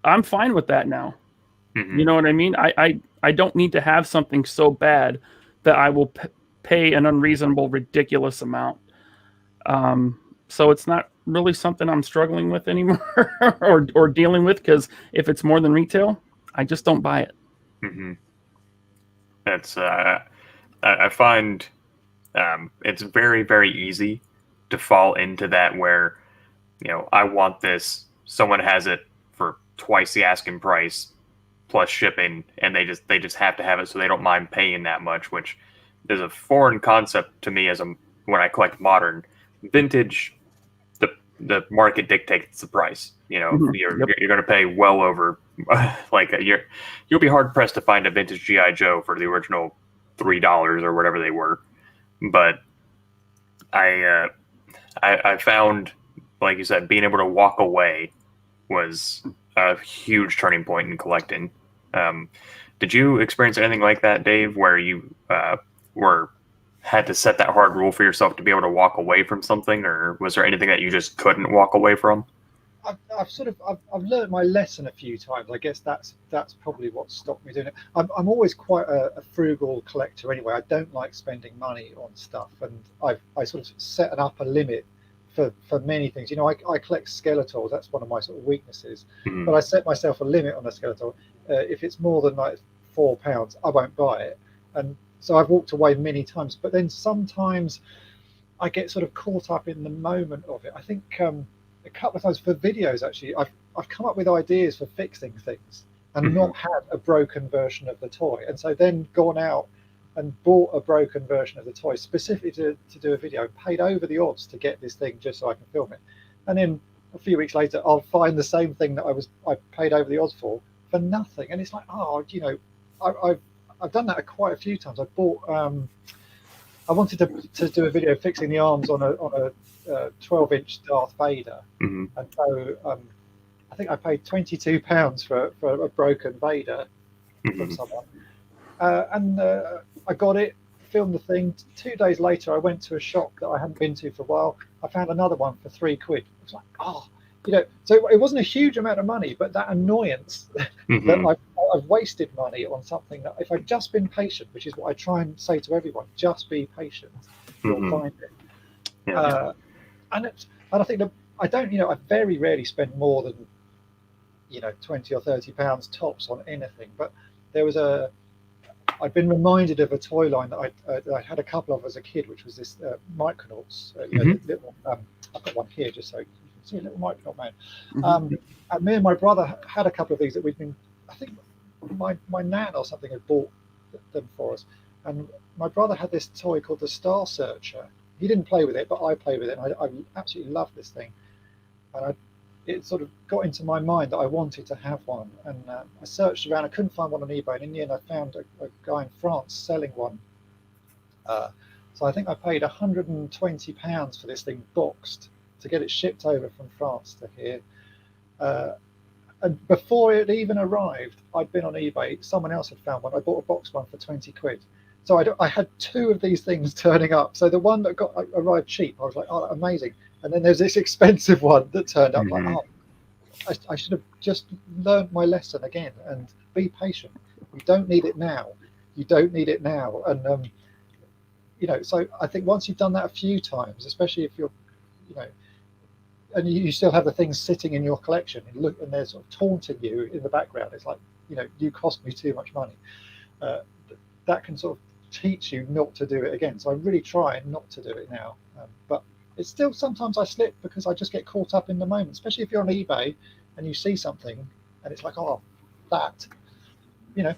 I'm fine with that now. You Mhm. know what I mean? I don't need to have something so bad that I will pay an unreasonable, ridiculous amount. So it's not really something I'm struggling with anymore or dealing with, because if it's more than retail, I just don't buy it. Mhm. That's I find it's very, very easy to fall into that where, I want this, someone has it for twice the asking price plus shipping, and they just have to have it, so they don't mind paying that much, which is a foreign concept to me when I collect modern. Vintage, the market dictates the price. You're Yep. you're going to pay well over like you'll be hard pressed to find a vintage GI Joe for the original $3 or whatever they were. But I found, like you said, being able to walk away was a huge turning point in collecting. Um, did you experience anything like that, Dave, where you were had to set that hard rule for yourself to be able to walk away from something, or was there anything that you just couldn't walk away from? I've learned my lesson a few times. I guess that's probably what stopped me doing it. I'm always quite a frugal collector anyway. I don't like spending money on stuff, and I sort of set up a limit for many things. I collect Skeletors. That's one of my sort of weaknesses. Mhm. But I set myself a limit on a Skeletor. If it's more than like £4, I won't buy it. And so I've walked away many times. But then sometimes I get sort of caught up in the moment of it. I think a couple of times for videos, actually, I've come up with ideas for fixing things and Mhm. not had a broken version of the toy, and so then gone out and bought a broken version of the toy specifically to do a video, and paid over the odds to get this thing just so I can film it. And then a few weeks later, I'll find the same thing that I paid over the odds for nothing, and it's like, I've done that quite a few times. I bought. I wanted to do a video fixing the arms on a 12-inch Darth Vader, Mhm. and so I think I paid £22 for a broken Vader from Mhm. someone, and I got it, filmed the thing. 2 days later, I went to a shop that I hadn't been to for a while. I found another one for £3. It was like, so it wasn't a huge amount of money, but that annoyance that Mhm. I've wasted money on something that if I'd just been patient, which is what I try and say to everyone, just be patient, you'll Mhm. find it. Yeah. Uh, and I think that I don't, I very rarely spend more than 20 or £30 tops on anything. But there was I've been reminded of a toy line that I had a couple of as a kid, which was this Micronauts. Mhm. The little. I've got one here just so you can see a little Micronaut man. Mhm. And me and my brother had a couple of these that we'd been. I think my nan or something had bought them for us, and my brother had this toy called the Star Searcher. He didn't play with it, but I played with it. And I absolutely loved this thing, and it sort of got into my mind that I wanted to have one. And I searched around. I couldn't find one on eBay, and in the end, I found a guy in France selling one. Uh, so I think I paid £120 for this thing boxed to get it shipped over from France to here. Uh, and before it even arrived, I'd been on eBay. Someone else had found one. I bought a box one for £20. So I had two of these things turning up. So the one that arrived cheap, I was like, oh, amazing. And then there's this expensive one that turned up. Like, Mhm. oh, I should have just learned my lesson again and be patient. You don't need it now. You don't need it now. And so I think once you've done that a few times, especially if you're, you know, and you still have the things sitting in your collection and they're sort of taunting you in the background. It's like, you cost me too much money. Uh, that can sort of teach you not to do it again. So I really try not to do it now. But it's still sometimes I slip because I just get caught up in the moment, especially if you're on eBay and you see something and it's like, oh, that, you know,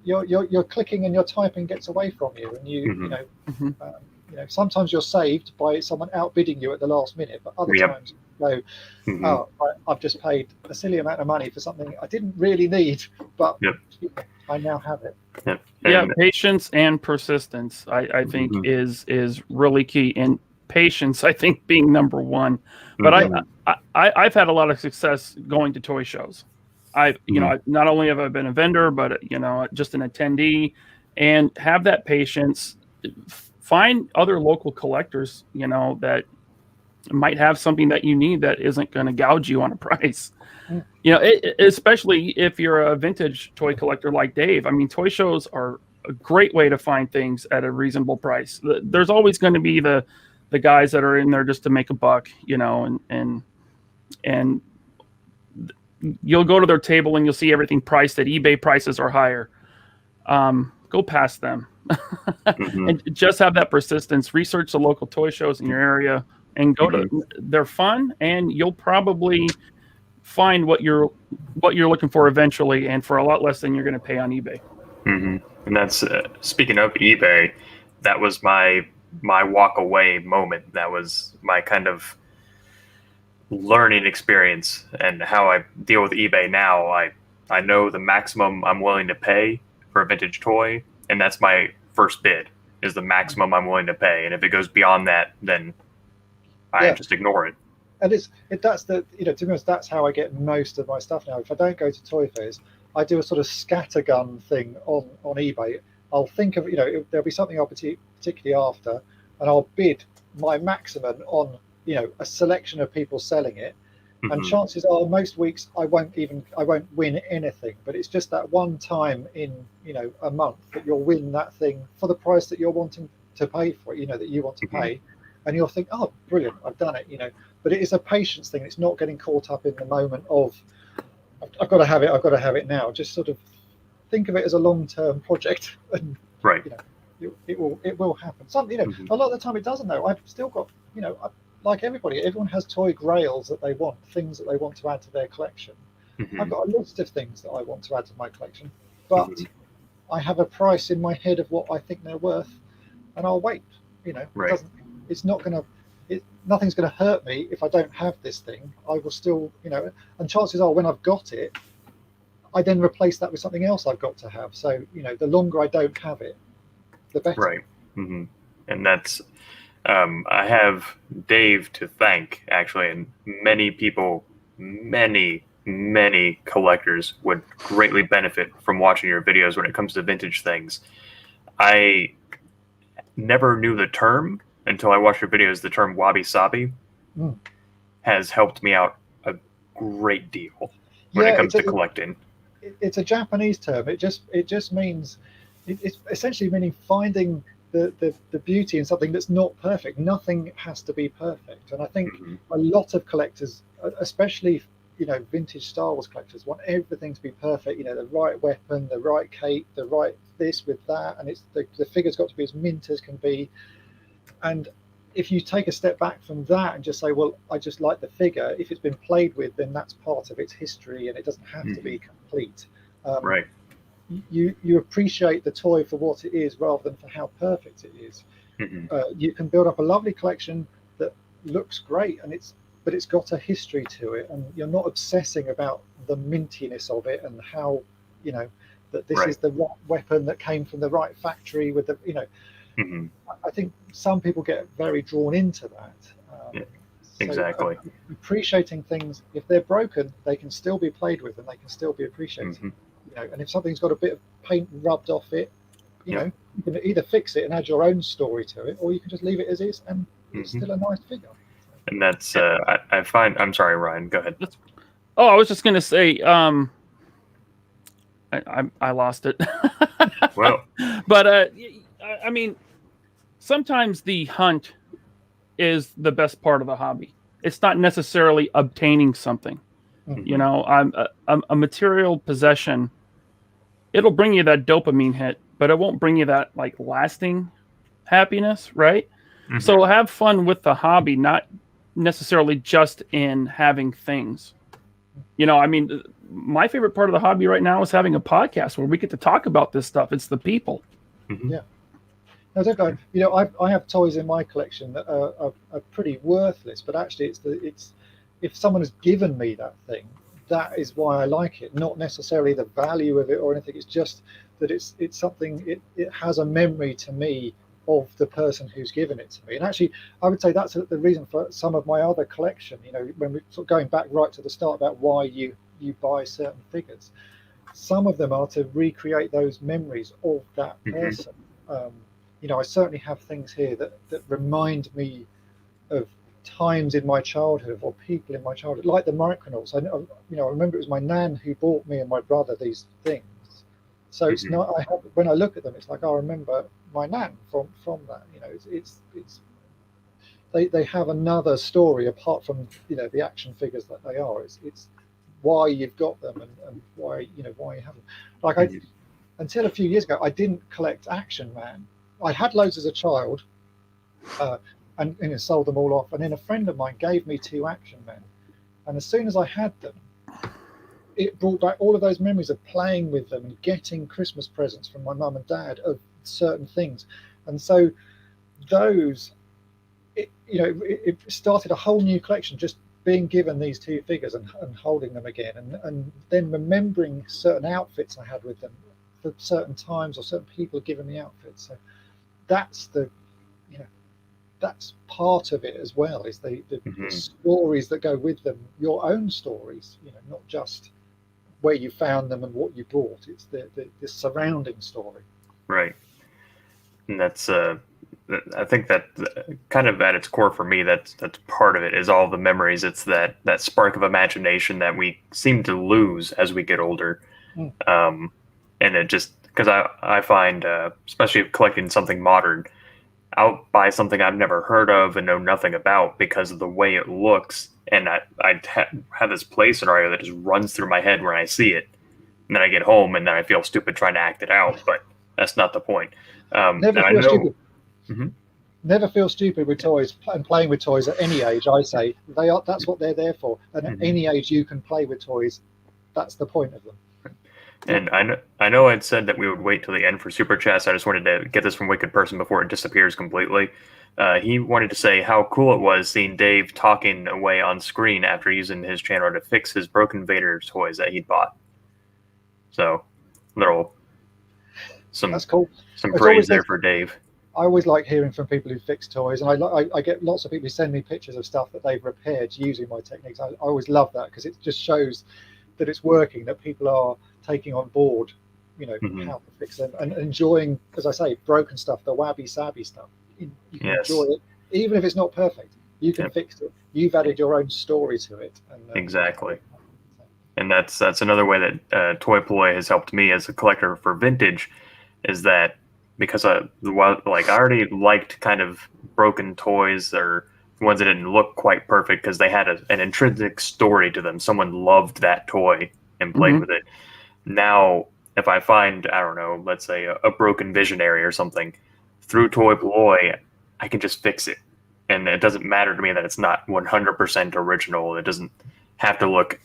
you're clicking and your typing gets away from you, and Mhm. Mhm. sometimes you're saved by someone outbidding you at the last minute, but other Yep. times you go, Mhm. oh, I've just paid a silly amount of money for something I didn't really need, but Yep. I now have it. Yep. Yeah, And patience and persistence, I think mhm. is really key. And patience, I think, being number one. But I've had a lot of success going to toy shows. Not only have I been a vendor, but just an attendee, and have that patience. Find other local collectors, that might have something that you need that isn't going to gouge you on a price. Especially if you're a vintage toy collector like Dave. I mean, toy shows are a great way to find things at a reasonable price. There's always going to be the guys that are in there just to make a buck, and you'll go to their table and you'll see everything priced at eBay prices or higher. Go past them. And just have that persistence. Research the local toy shows in your area and go to. They're fun, and you'll probably find what you're looking for eventually, and for a lot less than you're going to pay on eBay. And that's speaking of eBay, that was my walk away moment. That was my kind of learning experience, and how I deal with eBay now. I know the maximum I'm willing to pay for a vintage toy, and that's my first bid, is the maximum I'm willing to pay. And if it goes beyond that, then I just ignore it. And that's to be honest, that's how I get most of my stuff now. If I don't go to toy fairs, I do a sort of scattergun thing on eBay. I'll think of, there'll be something I'll particularly after, and I'll bid my maximum on, a selection of people selling it. And chances are most weeks I won't win anything, but it's just that one time in, a month that you'll win that thing for the price that you're wanting to pay for it, that you want to pay. And you'll think, oh, brilliant, I've done it, But it is a patience thing. It's not getting caught up in the moment of, I've got to have it now. Just sort of think of it as a long-term project, and it will happen. A lot of the time it doesn't. Though I've still got, like everyone has toy grails that they want, things that they want to add to their collection. I've got a list of things that I want to add to my collection, but I have a price in my head of what I think they're worth, and I'll wait. It's not going to. Nothing's going to hurt me if I don't have this thing. I will still, and chances are when I've got it, I then replace that with something else I've got to have. So, the longer I don't have it, the better. Right. And that's, I have Dave to thank, actually, and many people, many collectors would greatly benefit from watching your videos when it comes to vintage things. I never knew the term until I watched your videos. The term Wabi-Sabi has helped me out a great deal when it comes to collecting. It's a Japanese term. It just means, it's essentially meaning finding the beauty in something that's not perfect. Nothing has to be perfect. And I think a lot of collectors, especially vintage Star Wars collectors, want everything to be perfect. The right weapon, the right cape, the right this with that, and it's the figure's got to be as mint as can be. And if you take a step back from that and just say, well, I just like the figure, if it's been played with, then that's part of its history and it doesn't have to be complete. Right. You appreciate the toy for what it is rather than for how perfect it is. You can build up a lovely collection that looks great, but it's got a history to it, and you're not obsessing about the mintiness of it and how, that this is the right weapon that came from the right factory with the, I think some people get very drawn into that. Exactly. Appreciating things, if they're broken, they can still be played with and they can still be appreciated. And if something's got a bit of paint rubbed off it, you can either fix it and add your own story to it, or you can just leave it as is and it's still a nice figure. And that's I find. I'm sorry, Ryan. Go ahead. Oh, I was just gonna say. I lost it. Well, but I mean, sometimes the hunt is the best part of the hobby. It's not necessarily obtaining something. A material possession. It'll bring you that dopamine hit, but it won't bring you that like lasting happiness, right? So have fun with the hobby, not necessarily just in having things. I mean, my favorite part of the hobby right now is having a podcast where we get to talk about this stuff. It's the people. Yeah. No, definitely. I have toys in my collection that are pretty worthless, but actually it's if someone has given me that thing, that is why I like it. Not necessarily the value of it or anything. It's just that it's something. It has a memory to me of the person who's given it to me. And actually, I would say that's the reason for some of my other collection. When we're sort of going back right to the start about why you buy certain figures, some of them are to recreate those memories of that person. I certainly have things here that remind me of times in my childhood or people in my childhood, like the Micronauts. I remember it was my nan who bought me and my brother these things. So it's not. When I look at them, it's like I remember my nan from that. They have another story apart from the action figures that they are. It's why you've got them and why you have them. Like until a few years ago, I didn't collect Action Man. I had loads as a child. And sold them all off. And then a friend of mine gave me 2 Action Men. And as soon as I had them, it brought back all of those memories of playing with them and getting Christmas presents from my mum and dad of certain things. And so those, it started a whole new collection, just being given these 2 figures and holding them again. And then remembering certain outfits I had with them for certain times, or certain people giving me outfits. So that's that's part of it as well, is the stories that go with them, your own stories, not just where you found them and what you bought. It's the surrounding story. Right. And that's I think that kind of at its core for me, that's part of it, is all the memories. It's that spark of imagination that we seem to lose as we get older. And it just, because I find, especially collecting something modern, I'll buy something I've never heard of and know nothing about because of the way it looks. And I have this play scenario that just runs through my head when I see it. And then I get home and then I feel stupid trying to act it out, but that's not the point. Stupid. Never feel stupid with toys and playing with toys at any age. I say that's what they're there for. And at any age you can play with toys. That's the point of them. And I know I'd said that we would wait till the end for Super Chats. I just wanted to get this from Wicked Person before it disappears completely. He wanted to say how cool it was seeing Dave talking away on screen after using his channel to fix his broken Vader toys that he'd bought. So, that's cool. Some praise there for Dave. I always like hearing from people who fix toys, and I get lots of people who send me pictures of stuff that they've repaired using my techniques. I always love that because it just shows that it's working, that people are taking on board, how to fix them and enjoying, as I say, broken stuff, the Wabi-Sabi stuff. You can enjoy it, even if it's not perfect. You can fix it. You've added your own story to it. Exactly. And that's another way that Toy Polloi has helped me as a collector for vintage, is that because I already liked kind of broken toys or ones that didn't look quite perfect because they had an intrinsic story to them. Someone loved that toy and played with it. Now, if I find, I don't know, let's say a broken Visionary or something, through Toy Polloi, I can just fix it. And it doesn't matter to me that it's not 100% original. It doesn't have to look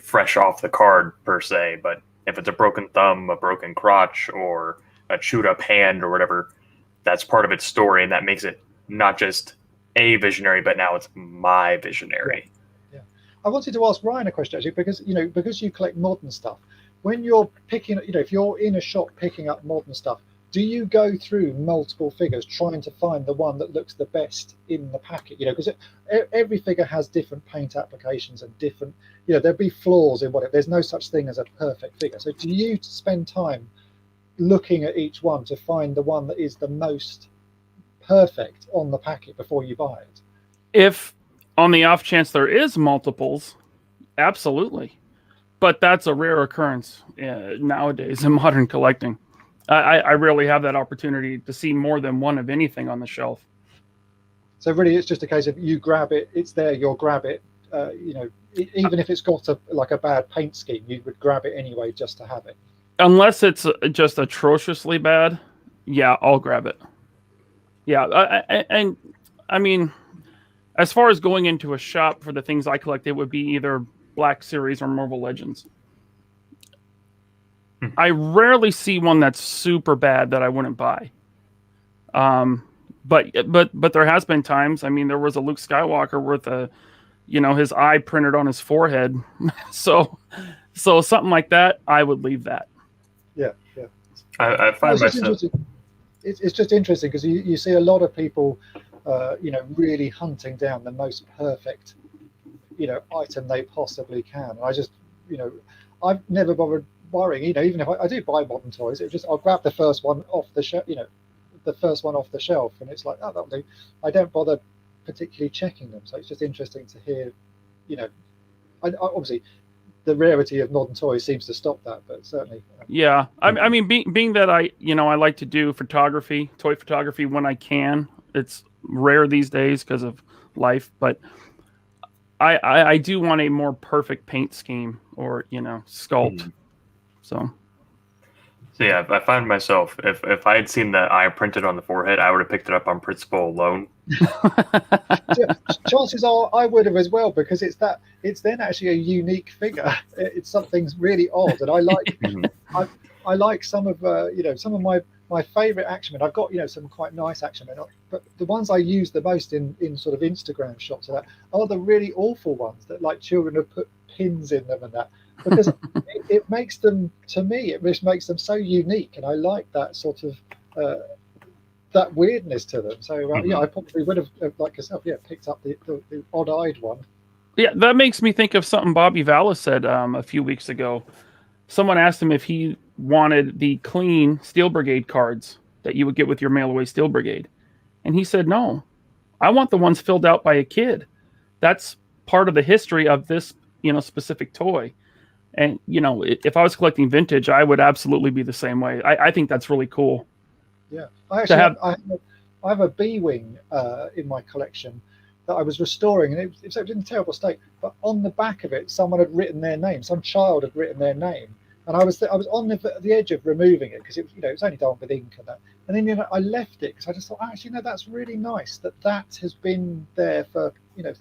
fresh off the card per se. But if it's a broken thumb, a broken crotch, or a chewed up hand or whatever, that's part of its story. And that makes it not just a Visionary, but now it's my Visionary. Yeah. I wanted to ask Ryan a question, actually, because you collect modern stuff. When you're picking, if you're in a shop picking up modern stuff, do you go through multiple figures trying to find the one that looks the best in the packet? Because every figure has different paint applications and different, there'll be flaws in whatever. There's no such thing as a perfect figure. So do you spend time looking at each one to find the one that is the most perfect on the packet before you buy it? If on the off chance there is multiples, absolutely. But that's a rare occurrence nowadays in modern collecting. I rarely have that opportunity to see more than one of anything on the shelf. So really, it's just a case of you grab it, it's there, you'll grab it. Even if it's got a bad paint scheme, you would grab it anyway just to have it. Unless it's just atrociously bad, yeah, I'll grab it. Yeah, and I mean, as far as going into a shop for the things I collect, it would be either Black Series or Marvel Legends. I rarely see one that's super bad that I wouldn't buy. But there has been times. I mean, there was a Luke Skywalker with his eye printed on his forehead. so something like that, I would leave that. Yeah. I find myself. it's just interesting because you see a lot of people, really hunting down the most perfect, item they possibly can. And I just, I've never bothered worrying. Even if I do buy modern toys, I'll grab the first one off the shelf. The first one off the shelf, and it's like, oh, that'll do. I don't bother particularly checking them. So it's just interesting to hear, obviously the rarity of modern toys seems to stop that, but certainly. Yeah, I mean, being that I like to do photography, toy photography when I can. It's rare these days because of life, but I do want a more perfect paint scheme or sculpt. So yeah, I find myself, if I had seen the eye printed on the forehead, I would have picked it up on principle alone. Chances are I would have as well, because it's then actually a unique figure. It's something really odd, and I like I like some of some of my favorite action men. I've got some quite nice action men, but the ones I use the most in sort of Instagram shots are the really awful ones that like children have put pins in them and that, because it makes them, to me, it just makes them so unique, and I like that sort of that weirdness to them. So I probably would have, like yourself, picked up the odd-eyed one. Yeah, that makes me think of something Bobby Vallis said a few weeks ago. Someone asked him if he wanted the clean Steel Brigade cards that you would get with your mail away Steel Brigade, and he said, no, I want the ones filled out by a kid. That's part of the history of this specific toy. And if I was collecting vintage, I would absolutely be the same way. I think that's really cool. Yeah, I have a B-wing in my collection that I was restoring, and it was in a terrible state. But on the back of it, someone had written their name. Some child had written their name, and I was on the edge of removing it because it was only done with ink and that. And then I left it because I just thought, actually, no, that's really nice that has been there for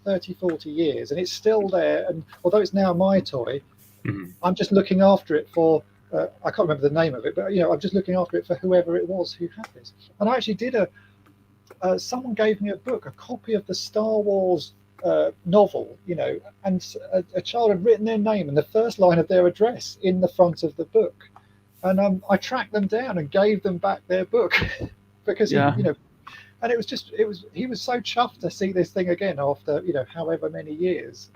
30, 40 years, and it's still there. And although it's now my toy, I'm just looking after it for. I can't remember the name of it, but I'm just looking after it for whoever it was who had this. And I actually did someone gave me a copy of the Star Wars novel, and a child had written their name and the first line of their address in the front of the book. And I tracked them down and gave them back their book because and it was he was so chuffed to see this thing again after however many years.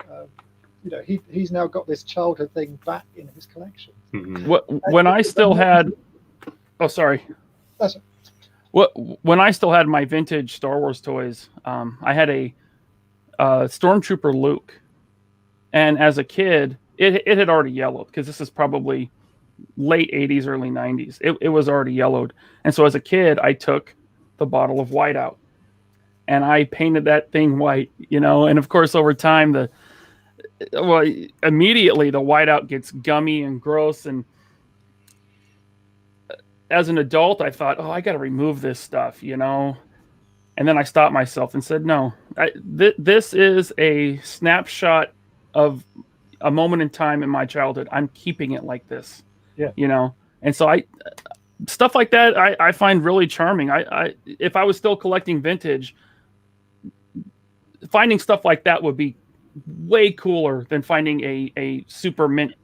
He's now got this childhood thing back in his collection. When I still had, when I still had my vintage Star Wars toys, I had a Stormtrooper Luke, and as a kid, it had already yellowed because this is probably late 80s, early 90s. It was already yellowed, and so as a kid, I took the bottle of whiteout, and I painted that thing white, and of course over time immediately the whiteout gets gummy and gross, and as an adult I thought, I got to remove this stuff, and then I stopped myself and said, no, this is a snapshot of a moment in time in my childhood. I'm keeping it like this. And so stuff like that I find really charming. If I was still collecting vintage, finding stuff like that would be way cooler than finding a super mint,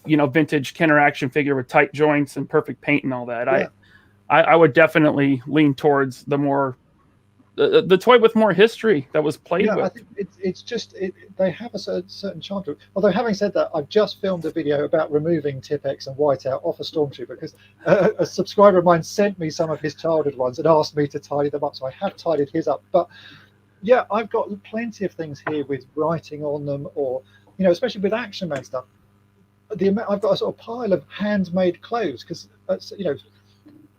vintage Kenner action figure with tight joints and perfect paint and all that. Yeah. I would definitely lean towards the more the toy with more history that was played with. I think it's just they have a certain charm to it. Although having said that, I've just filmed a video about removing Tipex and Whiteout off a Stormtrooper because a subscriber of mine sent me some of his childhood ones and asked me to tidy them up. So I have tidied his up, but yeah, I've got plenty of things here with writing on them, or especially with Action Man stuff. I've got a sort of pile of handmade clothes because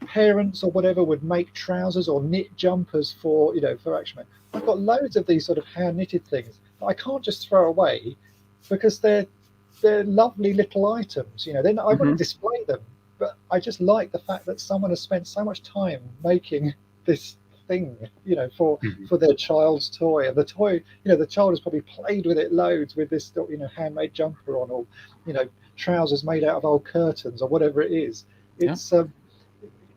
parents or whatever would make trousers or knit jumpers for Action Man. I've got loads of these sort of hand knitted things that I can't just throw away because they're lovely little items. Then I wouldn't display them, but I just like the fact that someone has spent so much time making this thing for their child's toy, and the toy the child has probably played with it loads with this handmade jumper on, or trousers made out of old curtains or whatever it is.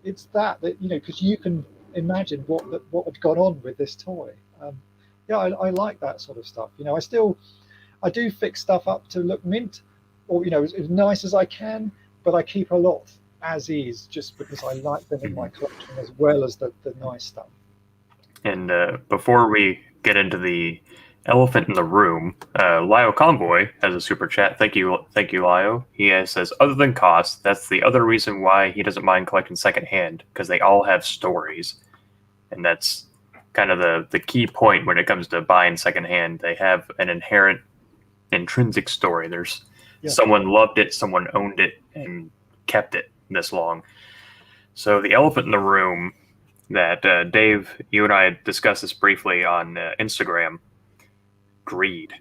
It's that because you can imagine what had gone on with this toy. I like that sort of stuff. I do fix stuff up to look mint or as nice as I can, but I keep a lot as is, just because I like them in my collection as well as the nice stuff. And before we get into the elephant in the room, Lio Convoy has a super chat. Thank you, Lio. He says, other than cost, that's the other reason why he doesn't mind collecting secondhand, because they all have stories. And that's kind of the key point when it comes to buying secondhand. They have an inherent intrinsic story. There's someone loved it, someone owned it, and kept it this long. So the elephant in the room that Dave, you and I discussed this briefly on Instagram, greed.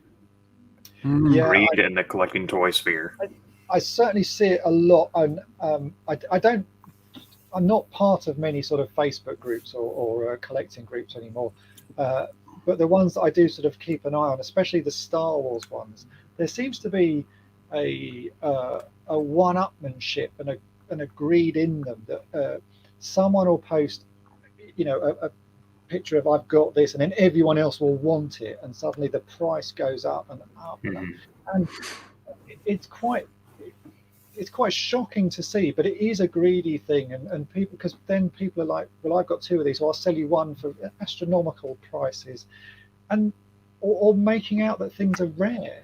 Greed in the collecting toy sphere. I certainly see it a lot, and I'm not part of many sort of Facebook groups or collecting groups anymore, but the ones that I do sort of keep an eye on, especially the Star Wars ones, there seems to be a one-upmanship and a greed in them that someone will post, a picture of I've got this, and then everyone else will want it, and suddenly the price goes up and up, and it's quite shocking to see, but it is a greedy thing, and people, because then people are like, well, I've got two of these, so I'll sell you one for astronomical prices, and or making out that things are rare.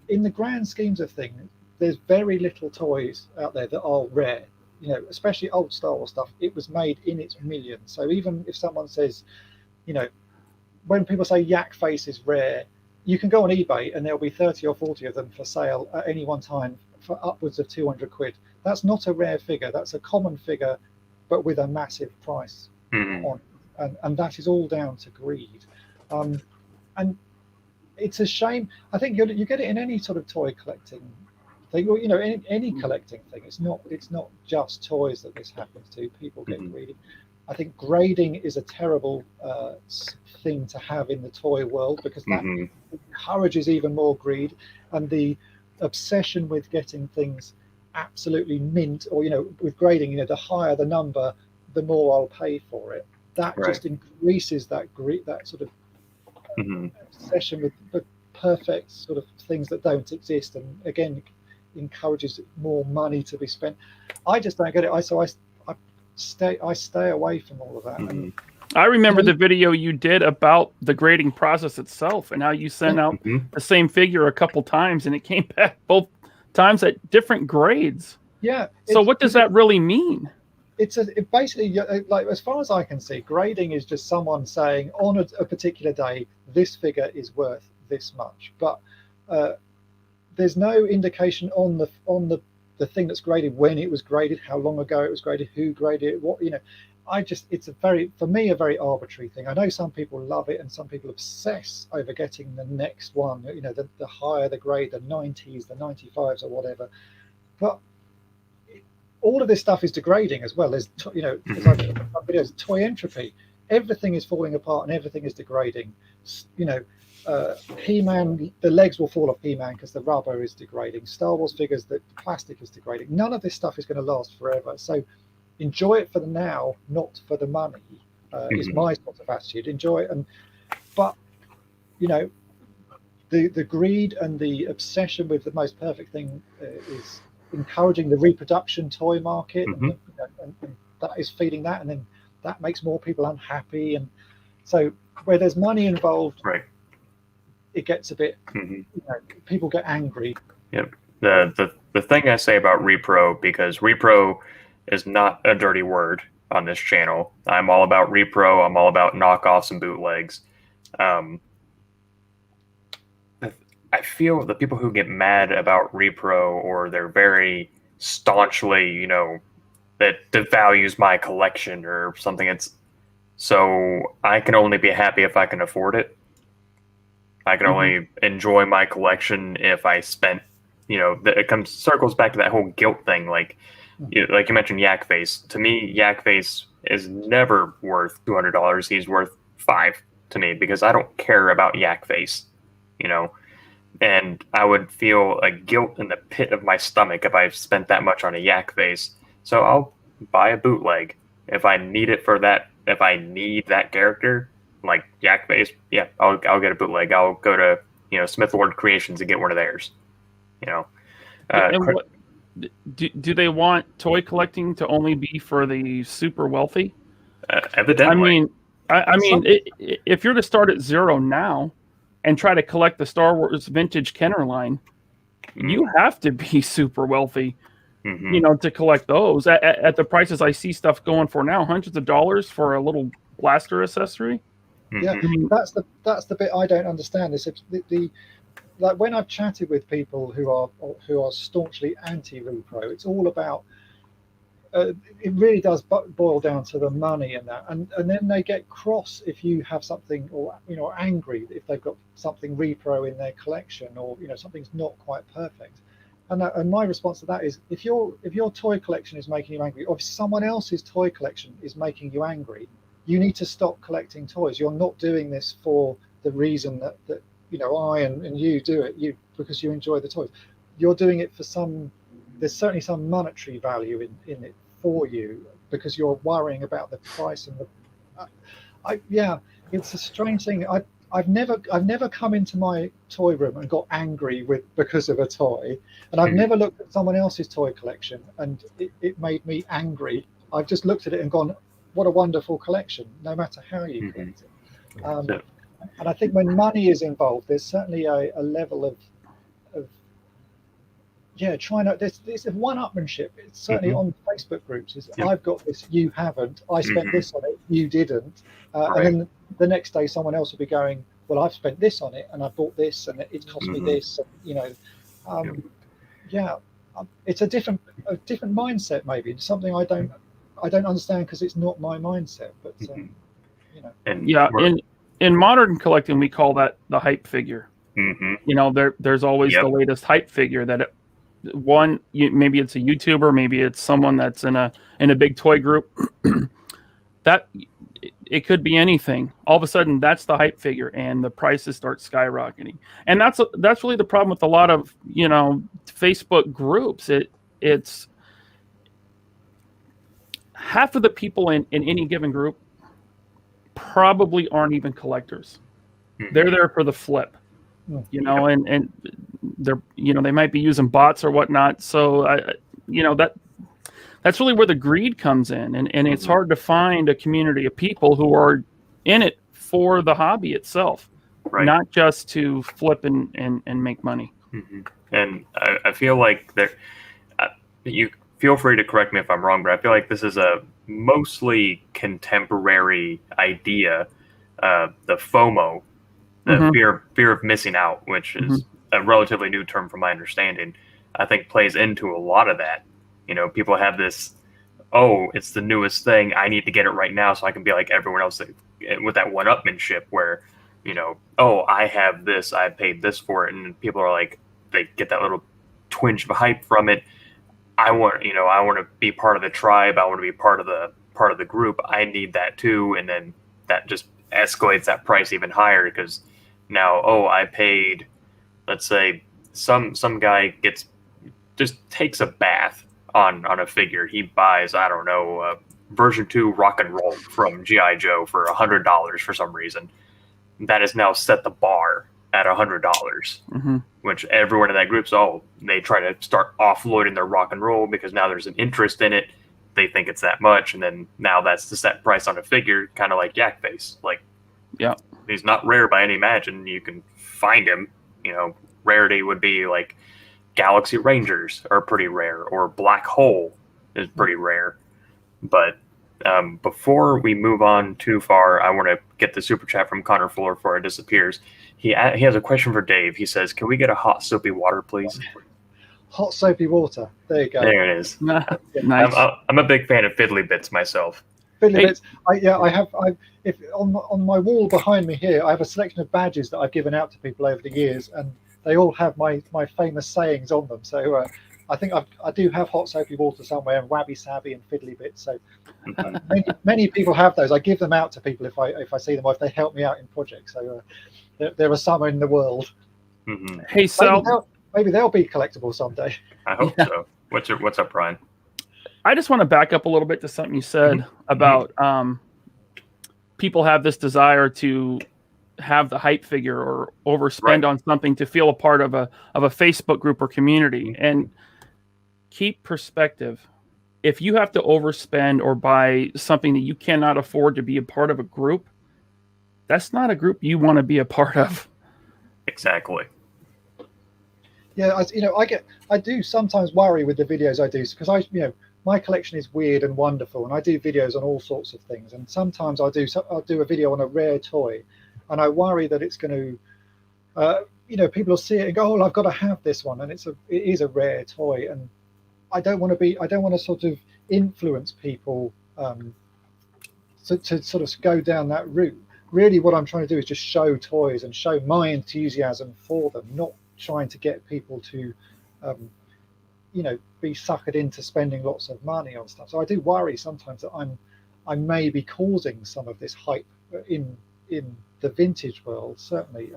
In the grand schemes of things, there's very little toys out there that are rare. Especially old Star Wars stuff, it was made in its millions. So even if someone says, when people say Yak Face is rare, you can go on eBay and there'll be 30 or 40 of them for sale at any one time for upwards of 200 quid. That's not a rare figure. That's a common figure, but with a massive price on it. And that is all down to greed. And it's a shame. I think you get it in any sort of toy collecting thing, or any collecting thing. It's not just toys that this happens to. People get greedy. I think grading is a terrible thing to have in the toy world, because that encourages even more greed, and the obsession with getting things absolutely mint, or with grading, the higher the number, the more I'll pay for it. That just increases that greed, that sort of obsession with the perfect sort of things that don't exist, and again encourages more money to be spent. I just don't get it. I stay away from all of that. And, I remember the video you did about the grading process itself, and how you sent out the same figure a couple times, and it came back both times at different grades. Yeah. So what does that really mean? It basically, like, as far as I can see, grading is just someone saying on a particular day, this figure is worth this much, but there's no indication on the thing that's graded, when it was graded, how long ago it was graded, who graded it, what. It's for me a very arbitrary thing. I know some people love it, and some people obsess over getting the next one, the higher the grade, the 90s, the 95s, or whatever. But all of this stuff is degrading as well. There's videos, toy entropy. Everything is falling apart and everything is degrading. He-Man, the legs will fall off He-Man because the rubber is degrading. Star Wars figures, the plastic is degrading. None of this stuff is going to last forever. So enjoy it for the now, not for the money, is my sort of attitude. Enjoy it. But the greed and the obsession with the most perfect thing is encouraging the reproduction toy market, and that is feeding that, and then that makes more people unhappy. And so where there's money involved, it gets a bit, people get angry. Yep. The thing I say about repro, because repro is not a dirty word on this channel. I'm all about repro. I'm all about knockoffs and bootlegs. I feel the people who get mad about repro, or they're very staunchly, that devalues my collection or something. So I can only be happy if I can afford it. I can only enjoy my collection if I spent, it circles back to that whole guilt thing. Like you mentioned, Yak Face. To me, Yak Face is never worth $200. He's worth $5 to me, because I don't care about Yak Face, and I would feel a guilt in the pit of my stomach if I spent that much on a Yak Face. So I'll buy a bootleg if I need it for that. If I need that character, like Yak Face, I'll get a bootleg. I'll go to Smith Lord Creations and get one of theirs. do they want toy collecting to only be for the super wealthy? Evidently. I mean, if you're to start at zero now and try to collect the Star Wars vintage Kenner line, you have to be super wealthy, to collect those at the prices I see stuff going for now, hundreds of dollars for a little blaster accessory. Yeah, that's the bit I don't understand. Is the like when I've chatted with people who are staunchly anti-repro, it's all about. It really does boil down to the money and that, and then they get cross if you have something, or angry if they've got something repro in their collection, or something's not quite perfect. And my response to that is, if your toy collection is making you angry, or if someone else's toy collection is making you angry, you need to stop collecting toys. You're not doing this for the reason that I and you do it, because you enjoy the toys. You're doing it for there's certainly some monetary value in it for you, because you're worrying about the price and it's a strange thing. I've never come into my toy room and got angry because of a toy, and I've never looked at someone else's toy collection and it made me angry. I've just looked at it and gone, what a wonderful collection, no matter how you collect it. And I think when money is involved, there's certainly a level of trying to. There's a one-upmanship. It's certainly on Facebook groups. I've got this, you haven't. I spent this on it, you didn't. And then the next day, someone else will be going, well, I've spent this on it, and I bought this, and it cost me this. And, it's a different mindset. Maybe it's something I don't understand, because it's not my mindset. But in modern collecting, we call that the hype figure. There's always the latest hype figure that maybe it's a YouTuber, maybe it's someone that's in a big toy group. That it could be anything. All of a sudden, that's the hype figure, and the prices start skyrocketing. And that's really the problem with a lot of Facebook groups. It's half of the people in any given group probably aren't even collectors. They're there for the flip. And they're they might be using bots or whatnot. So that's really where the greed comes in, and it's hard to find a community of people who are in it for the hobby itself, not just to flip and make money. And I feel like you feel free to correct me if I'm wrong, but I feel like this is a mostly contemporary idea, the FOMO. The fear of missing out, which is a relatively new term from my understanding, I think plays into a lot of that. People have this, it's the newest thing, I need to get it right now so I can be like everyone else, with that one-upmanship where, I have this, I paid this for it, and people are like, they get that little twinge of hype from it. I want to be part of the tribe. I want to be part of the group. I need that too, and then that just escalates that price even higher, because now, I paid, let's say some guy takes a bath on a figure. He buys, I don't know, version 2 rock and roll from G.I. Joe for $100 for some reason. That has now set the bar at $100, which everyone in that group's, they try to start offloading their rock and roll because now there's an interest in it. They think it's that much, and then now that's the set price on a figure, kind of like Yak Face. He's not rare by any imagine. You can find him. Rarity would be like Galaxy Rangers are pretty rare, or Black Hole is pretty rare. But before we move on too far, I want to get the super chat from Connor Fuller before it disappears. He has a question for Dave. He says, "Can we get a hot soapy water, please?" Hot soapy water. There you go. There it is. Nice. I'm a big fan of fiddly bits myself. Bits. I have. If on my wall behind me here, I have a selection of badges that I've given out to people over the years, and they all have my famous sayings on them. So I think I do have hot soapy water somewhere, and Wabi-Sabi and fiddly bits. So many people have those. I give them out to people if I see them, or if they help me out in projects. So there are some in the world. Hey, Sal. Maybe they'll be collectible someday. I hope so. What's up, Brian? I just want to back up a little bit to something you said about people have this desire to have the hype figure or overspend on something to feel a part of a Facebook group or community. And keep perspective. If you have to overspend or buy something that you cannot afford to be a part of a group, that's not a group you want to be a part of. Exactly. Yeah, I do sometimes worry with the videos I do because my collection is weird and wonderful, and I do videos on all sorts of things. And sometimes I'll do a video on a rare toy, and I worry that it's going to, people will see it and go, "Oh, I've got to have this one," and it is a rare toy, and I don't want to sort of influence people to sort of go down that route. Really, what I'm trying to do is just show toys and show my enthusiasm for them, not trying to get people to, be suckered into spending lots of money on stuff. So I do worry sometimes that I may be causing some of this hype in the vintage world. Certainly,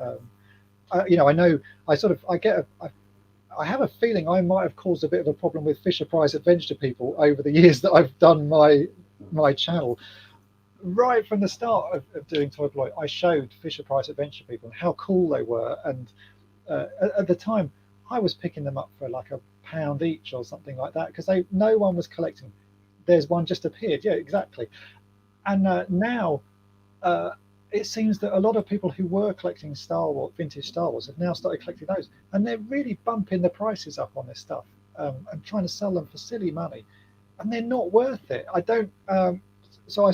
I know I have a feeling I might have caused a bit of a problem with Fisher Price Adventure people over the years that I've done my channel. Right from the start of doing Toy Polloi, I showed Fisher Price Adventure people how cool they were, and at the time I was picking them up for like £1 each or something like that because no one was collecting. There's one just appeared, yeah, exactly. And now it seems that a lot of people who were collecting vintage Star Wars have now started collecting those, and they're really bumping the prices up on this stuff and trying to sell them for silly money, and they're not worth it. I don't. So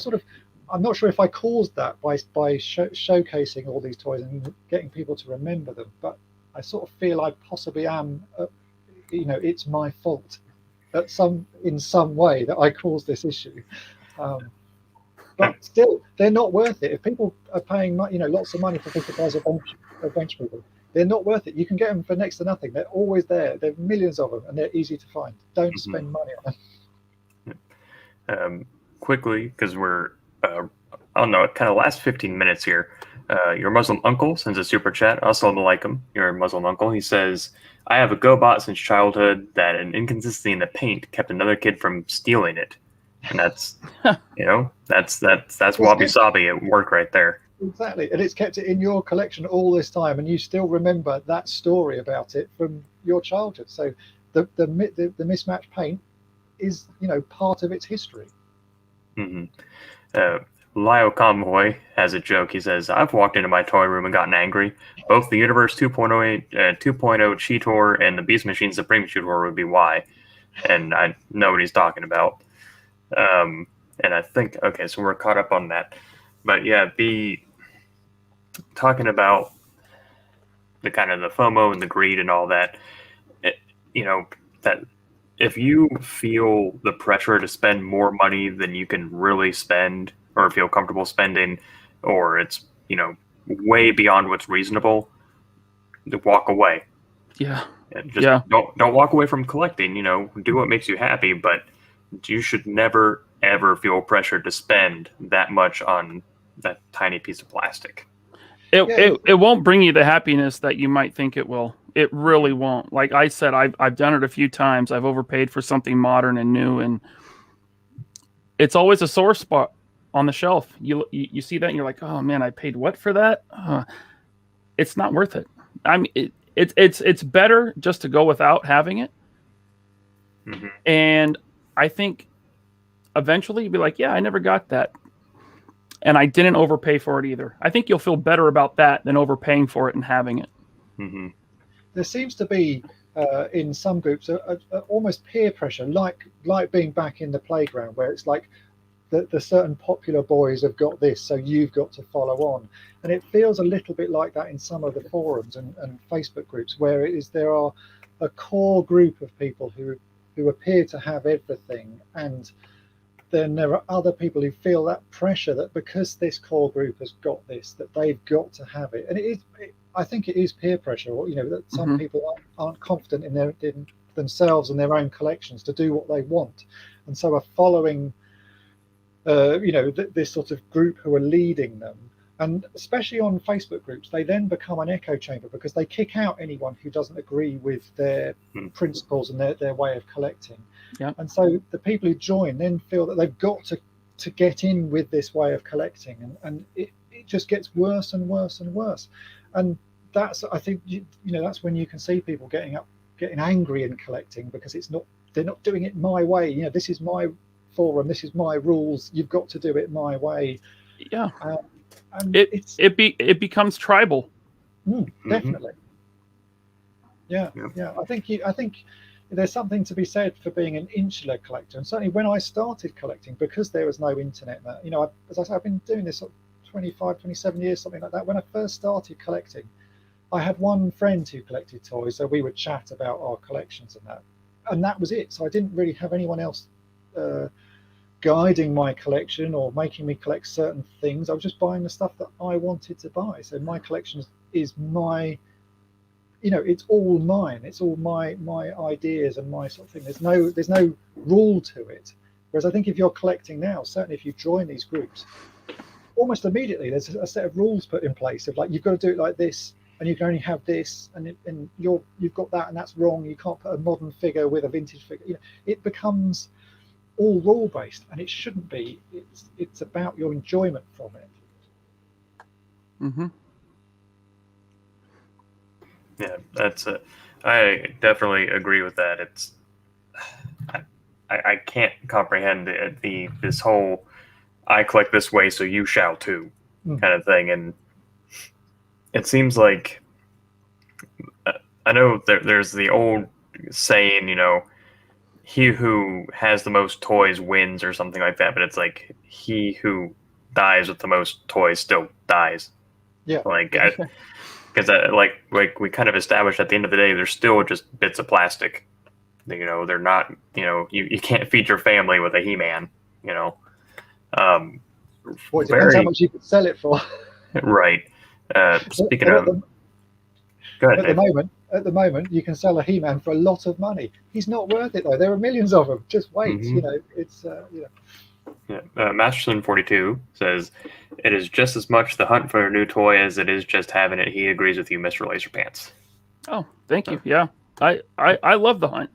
I'm not sure if I caused that by showcasing all these toys and getting people to remember them, but I sort of feel I possibly am. It's my fault in some way that I caused this issue. But still, they're not worth it. If people are paying, lots of money for Fisher Price Adventure people, they're not worth it. You can get them for next to nothing. They're always there. There are millions of them, and they're easy to find. Don't spend money on them. Quickly, because we're, I don't know, kind of last 15 minutes here. Your Muslim uncle sends a super chat. Assalamu alaikum. Your Muslim uncle. He says, "I have a GoBot since childhood that an inconsistency in the paint kept another kid from stealing it." And that's, that's Wabi-Sabi at work right there. Exactly, and it's kept it in your collection all this time, and you still remember that story about it from your childhood. So the mismatched paint is, part of its history. Mm-hmm. Lyle Convoy has a joke. He says, "I've walked into my toy room and gotten angry. Both the Universe 2.0 Cheetor and the Beast Machine Supreme Cheetor would be why." And I know what he's talking about. And I think, okay, so we're caught up on that. But yeah, talking about the kind of the FOMO and the greed and all that, that if you feel the pressure to spend more money than you can really spend or feel comfortable spending, or it's, way beyond what's reasonable, to walk away. Yeah. Don't walk away from collecting, do what makes you happy, but you should never, ever feel pressure to spend that much on that tiny piece of plastic. It won't bring you the happiness that you might think it will. It really won't. Like I said, I've done it a few times. I've overpaid for something modern and new, and it's always a sore spot on the shelf. You see that and you're like, oh man, I paid what for that? It's not worth it. I mean, it's better just to go without having it. Mm-hmm. And I think eventually you'll be like, yeah, I never got that. And I didn't overpay for it either. I think you'll feel better about that than overpaying for it and having it. Mm-hmm. There seems to be, in some groups, a almost peer pressure, like being back in the playground, where it's like the certain popular boys have got this, so you've got to follow on. And it feels a little bit like that in some of the forums and Facebook groups, where there are a core group of people who appear to have everything, and then there are other people who feel that pressure that because this core group has got this, that they've got to have it. And I think it is peer pressure, or that some people aren't confident in themselves and their own collections to do what they want, and so are following this sort of group who are leading them. And especially on Facebook groups, they then become an echo chamber because they kick out anyone who doesn't agree with their principles and their way of collecting. Yeah. And so the people who join then feel that they've got to get in with this way of collecting, and it just gets worse and worse and worse. And that's, I think, that's when you can see people getting getting angry in collecting because they're not doing it my way. You know, this is my forum, this is my rules. You've got to do it my way. Yeah, And it becomes tribal. Definitely. Yeah, Yep. yeah. I think there's something to be said for being an insular collector. And certainly when I started collecting, because there was no internet, you know, as I say, I've been doing this sort of 25, 27 years, something like that. When I first started collecting, I had one friend who collected toys, so we would chat about our collections and that was it. So I didn't really have anyone else guiding my collection or making me collect certain things. I was just buying the stuff that I wanted to buy. So my collection is my, you know, it's all mine. It's all my ideas and my sort of thing. There's no rule to it. Whereas I think if you're collecting now, certainly if you join these groups, almost immediately there's a set of rules put in place of like, you've got to do it like this, and you can only have this, and you've got that, and that's wrong. You can't put a modern figure with a vintage figure. You know, it becomes all rule based, and it shouldn't be. It's about your enjoyment from it. Mm-hmm. Yeah, I definitely agree with that. I can't comprehend this whole "I collect this way, so you shall too" kind of thing, and it seems like I know there's the old saying, you know, he who has the most toys wins or something like that, but it's like he who dies with the most toys still dies. Yeah, like because like we kind of established at the end of the day, they're still just bits of plastic. You know, they're not, you know, you can't feed your family with a He-Man, you know. Well, it depends how much you could sell it for. Right. Speaking of, go ahead, at the moment, you can sell a He-Man for a lot of money. He's not worth it though. There are millions of them. Just wait. You know, it's you know. Yeah, Masterson42 says, "It is just as much the hunt for a new toy as it is just having it." He agrees with you, Mr. Laserpants. Oh, thank you. Yeah, I love the hunt.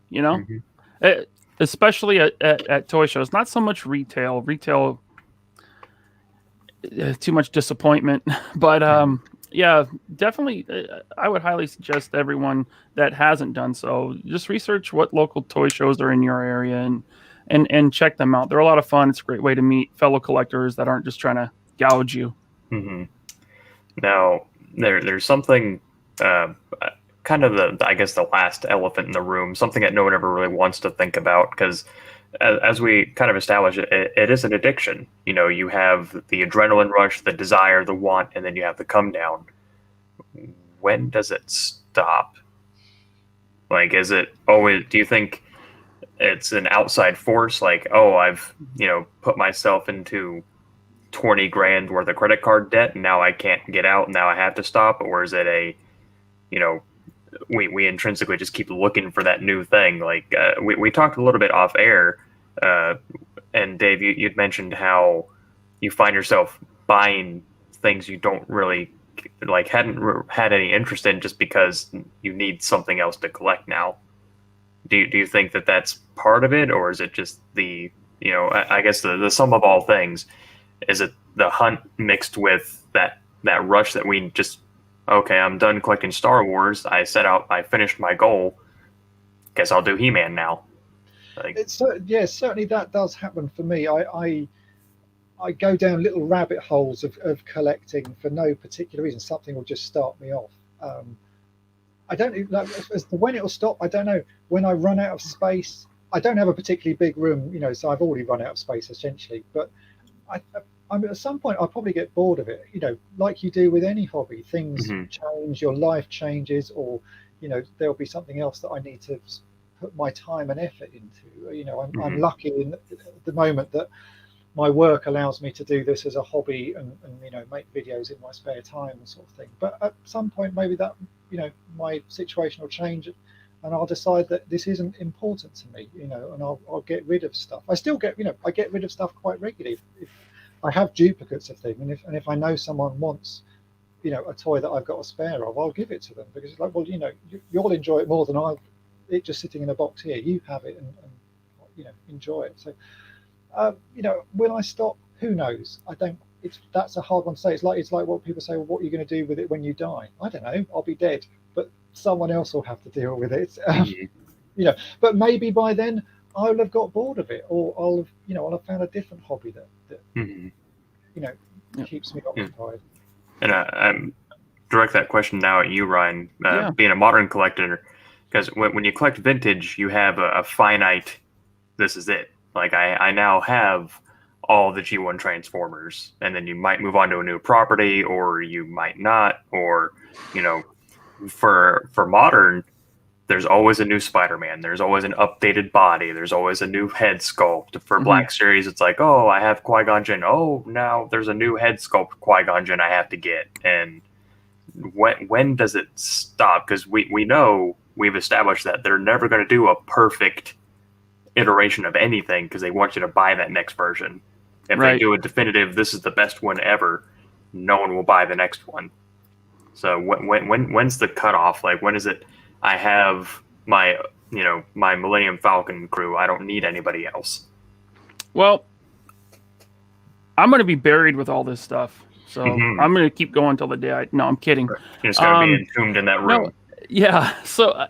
You know, especially at toy shows. Not so much retail. Retail, too much disappointment. But yeah, definitely, I would highly suggest everyone that hasn't done so, just research what local toy shows are in your area and check them out. They're a lot of fun. It's a great way to meet fellow collectors that aren't just trying to gouge you. Mm-hmm. Now, there's something, kind of I guess the last elephant in the room, something that no one ever really wants to think about, because as we kind of established, it is an addiction. You know, you have the adrenaline rush, the desire, the want, and then you have the come down. When does it stop? Like, is it always, do you think it's an outside force, like, oh, I've, you know, put myself into 20 grand worth of credit card debt and now I can't get out and now I have to stop? Or is it a, you know, we intrinsically just keep looking for that new thing? Like, we talked a little bit off air, and Dave, you'd mentioned how you find yourself buying things you don't really like, hadn't had any interest in, just because you need something else to collect now. Do you think that that's part of it, or is it just the, you know, I guess the sum of all things? Is it the hunt mixed with that rush that we just, okay, I'm done collecting Star Wars. I finished my goal. Guess I'll do He-Man now. Like, Certainly that does happen for me. I go down little rabbit holes of collecting for no particular reason. Something will just start me off. I don't like, as to when it will stop. I don't know. When I run out of space, I don't have a particularly big room, you know, so I've already run out of space essentially. But I mean, at some point, I'll probably get bored of it. You know, like you do with any hobby, things change, your life changes, or you know, there'll be something else that I need to put my time and effort into. You know, I'm lucky at the moment that my work allows me to do this as a hobby and you know, make videos in my spare time and sort of thing. But at some point, maybe that, you know, my situation will change and I'll decide that this isn't important to me, you know, and I'll get rid of stuff. I still get, you know, I get rid of stuff quite regularly. If I have duplicates of things, and if I know someone wants, you know, a toy that I've got a spare of, I'll give it to them, because it's like, well, you know, you'll enjoy it more than it just sitting in a box here. You have it and you know, enjoy it. So, you know, will I stop? Who knows? I don't. That's a hard one to say. It's like what people say. Well, what are you going to do with it when you die? I don't know. I'll be dead. But someone else will have to deal with it. Mhm. But maybe by then I'll have got bored of it, or I'll have found a different hobby that Mhm. keeps me Yeah. occupied. And I'm direct that question now at you, Ryan. Yeah. Being a modern collector, because when you collect vintage, you have a finite. This is it. Like I now have all the G1 Transformers, and then you might move on to a new property, or you might not, or for modern, there's always a new Spider-Man. There's always an updated body. There's always a new head sculpt. For Black Series, it's like, oh, I have Qui-Gon Jinn. Oh, now there's a new head sculpt Qui-Gon Jinn I have to get. And when does it stop? Because we know we've established that they're never going to do a perfect iteration of anything because they want you to buy that next version. If they do a definitive, this is the best one ever, no one will buy the next one. So when's the cutoff? Like, when is it? I have my my Millennium Falcon crew. I don't need anybody else. Well, I'm going to be buried with all this stuff, so I'm going to keep going till the day. No, I'm kidding. You're just going to be entombed in that room. No, yeah. So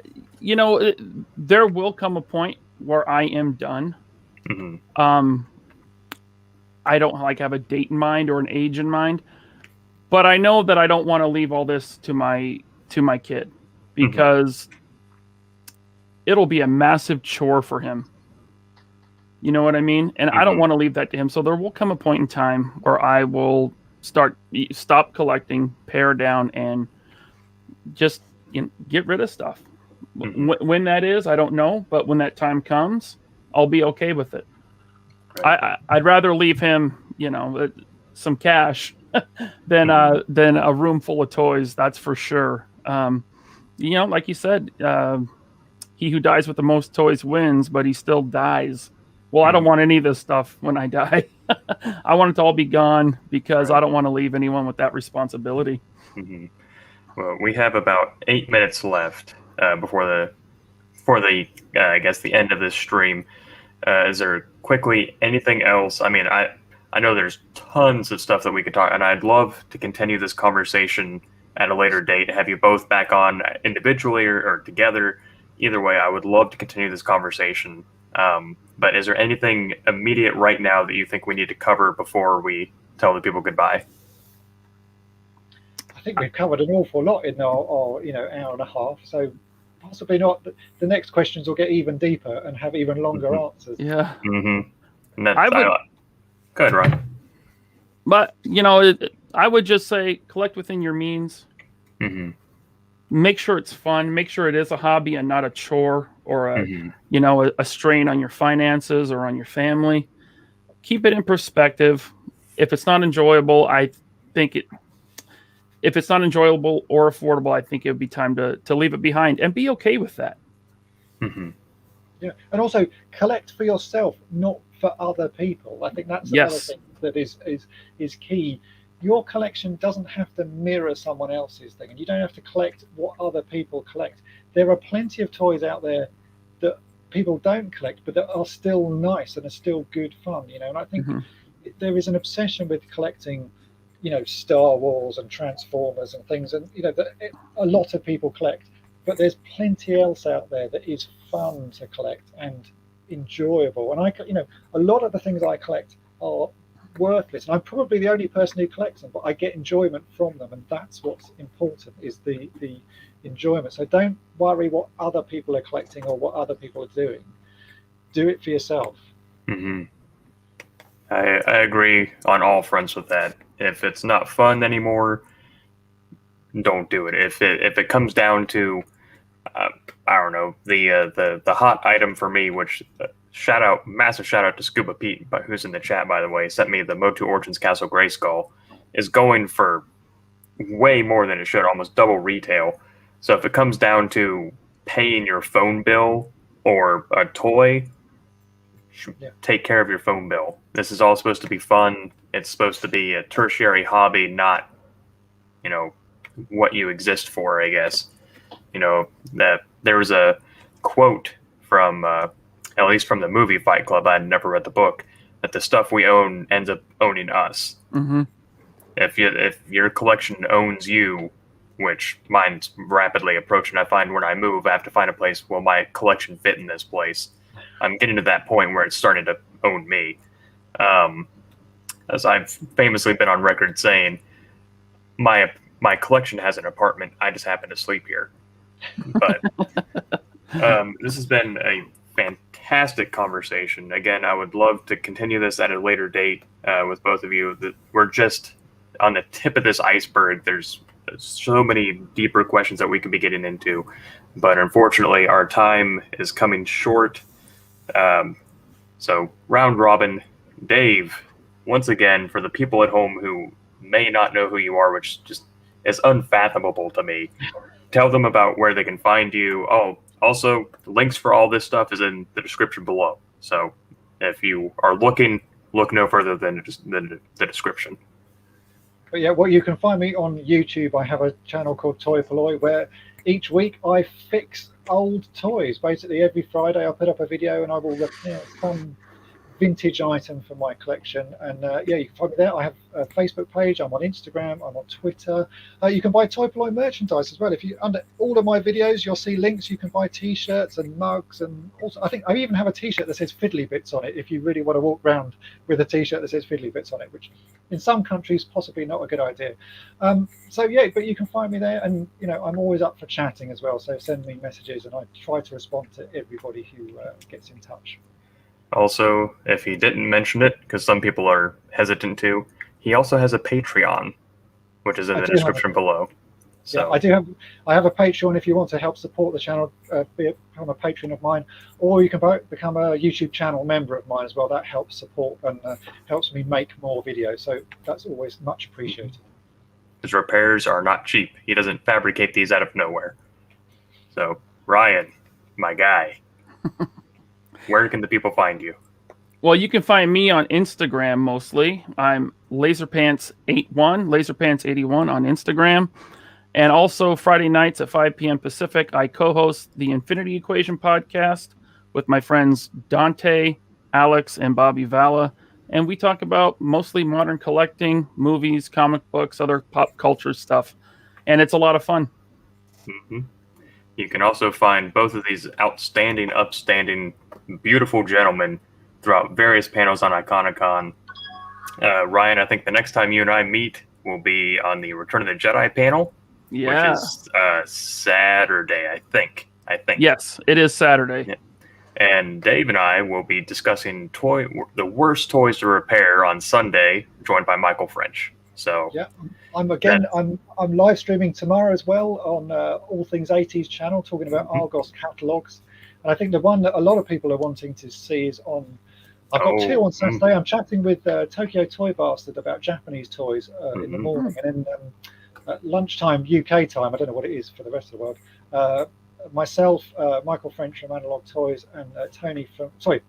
there will come a point where I am done. I don't have a date in mind or an age in mind, but I know that I don't want to leave all this to my kid, because it'll be a massive chore for him. You know what I mean? And I don't want to leave that to him. So there will come a point in time where I will stop collecting, pare down, and just get rid of stuff. When that is, I don't know. But when that time comes, I'll be okay with it. Right. I'd rather leave him, some cash than a room full of toys. That's for sure. Like you said, he who dies with the most toys wins, but he still dies. Well, I don't want any of this stuff when I die. I want it to all be gone because I don't want to leave anyone with that responsibility. Well, we have about 8 minutes left before the I guess the end of this stream. Is there quickly anything else? I mean, I know there's tons of stuff that we could talk, and I'd love to continue this conversation at a later date. Have you both back on individually or together? Either way, I would love to continue this conversation. But is there anything immediate right now that you think we need to cover before we tell the people goodbye? I think we've covered an awful lot in our hour and a half. So possibly not. The next questions will get even deeper and have even longer answers. Yeah. And that's, go ahead, Ryan. But I would just say collect within your means. Make sure it's fun. Make sure it is a hobby and not a chore or a strain on your finances or on your family. Keep it in perspective. If it's not enjoyable, if it's not enjoyable or affordable, I think it would be time to leave it behind and be okay with that. Yeah, and also collect for yourself, not for other people. I think that's another thing that is key. Your collection doesn't have to mirror someone else's thing, and you don't have to collect what other people collect. There are plenty of toys out there that people don't collect, but that are still nice and are still good fun. And I think there is an obsession with collecting, Star Wars and Transformers and things, and that a lot of people collect. But there's plenty else out there that is fun to collect and enjoyable. And a lot of the things I collect are worthless, and I'm probably the only person who collects them, but I get enjoyment from them, and that's what's important, is the enjoyment. So don't worry what other people are collecting or what other people are doing. Do it for yourself. I agree on all fronts with that. If it's not fun anymore, don't do it. If it comes down to I don't know, the hot item for me, which massive shout out to Scuba Pete, who's in the chat, by the way, sent me the Motu Origins Castle Grayskull, is going for way more than it should, almost double retail. So if it comes down to paying your phone bill or a toy, take care of your phone bill. This is all supposed to be fun. It's supposed to be a tertiary hobby, not what you exist for, I guess. That there was a quote from at least from the movie Fight Club. I'd never read the book, that the stuff we own ends up owning us. If your collection owns you, which mine's rapidly approaching. I find when I move, I have to find a place will my collection fit in this place. I'm getting to that point where it's starting to own me. As I've famously been on record saying, my collection has an apartment. I just happen to sleep here. But this has been a fantastic conversation. Again, I would love to continue this at a later date with both of you. We're just on the tip of this iceberg. There's so many deeper questions that we could be getting into, but unfortunately, our time is coming short. So, round robin, Dave, once again, for the people at home who may not know who you are, which just is unfathomable to me, tell them about where they can find you. Oh, also, links for all this stuff is in the description below. So if you are looking, look no further than the description. But yeah, well, you can find me on YouTube. I have a channel called Toy Polloi where each week I fix old toys. Basically, every Friday I put up a video and I will look some vintage item for my collection. And yeah, you can find me there. I have a Facebook page. I'm on Instagram. I'm on Twitter. You can buy Toy Polloi merchandise as well. If you under all of my videos, you'll see links. You can buy T-shirts and mugs, and also I think I even have a T-shirt that says Fiddly Bits on it. If you really want to walk around with a T-shirt that says Fiddly Bits on it, which in some countries possibly not a good idea. So yeah, but you can find me there, and you know I'm always up for chatting as well. So send me messages, and I try to respond to everybody who gets in touch. Also, if he didn't mention it, because some people are hesitant to, he also has a Patreon, which is in the description below. So yeah, I have a Patreon if you want to help support the channel, become a patron of mine, or you can become a YouTube channel member of mine as well. That helps support and helps me make more videos. So that's always much appreciated. His repairs are not cheap. He doesn't fabricate these out of nowhere. So Ryan, my guy. Where can the people find you? Well, you can find me on Instagram mostly. I'm LaserPants81, LaserPants81 on Instagram. And also Friday nights at 5 p.m. Pacific, I co-host the Infinity Equation podcast with my friends Dante, Alex, and Bobby Valla. And we talk about mostly modern collecting, movies, comic books, other pop culture stuff. And it's a lot of fun. Mm-hmm. You can also find both of these outstanding, upstanding, beautiful gentlemen throughout various panels on IconiCon. Ryan, I think the next time you and I meet will be on the Return of the Jedi panel, which is Saturday, I think. Yes, it is Saturday. Yeah. And Dave and I will be discussing the worst toys to repair on Sunday, joined by Michael French. So yeah, I'm live streaming tomorrow as well on All Things 80s channel, talking about Argos catalogs. And I think the one that a lot of people are wanting to see is on. I've got two on Saturday. I'm chatting with Tokyo Toy Bastard about Japanese toys in the morning, and then at lunchtime UK time, I don't know what it is for the rest of the world. Myself, Michael French from Analog Toys, and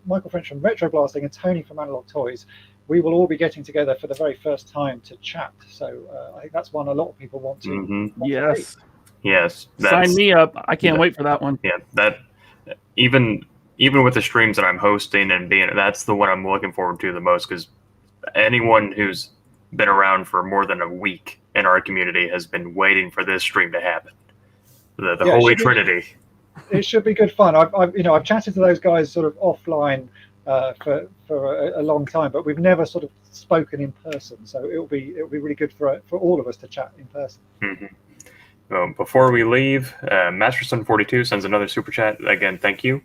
Michael French from Retro Blasting, and Tony from Analog Toys. We will all be getting together for the very first time to chat. So I think that's one a lot of people want to. Yes. Sign me up. I can't wait for that one. Yeah, that even with the streams that I'm hosting and that's the one I'm looking forward to the most, because anyone who's been around for more than a week in our community has been waiting for this stream to happen. The Holy Trinity. It should be good fun. I've chatted to those guys sort of offline for a long time, but we've never sort of spoken in person. So it'll be really good for all of us to chat in person. Mm-hmm. Well, before we leave, Masterson42 sends another super chat. Again, thank you.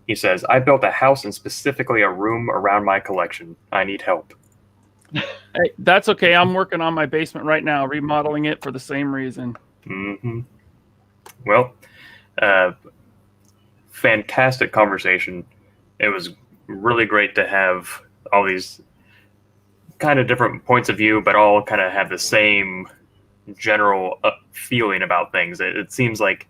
He says, "I built a house and specifically a room around my collection. I need help." Hey, that's okay. I'm working on my basement right now, remodeling it for the same reason. Mm-hmm. Well, fantastic conversation. It was really great to have all these kind of different points of view, but all kind of have the same general feeling about things. It seems like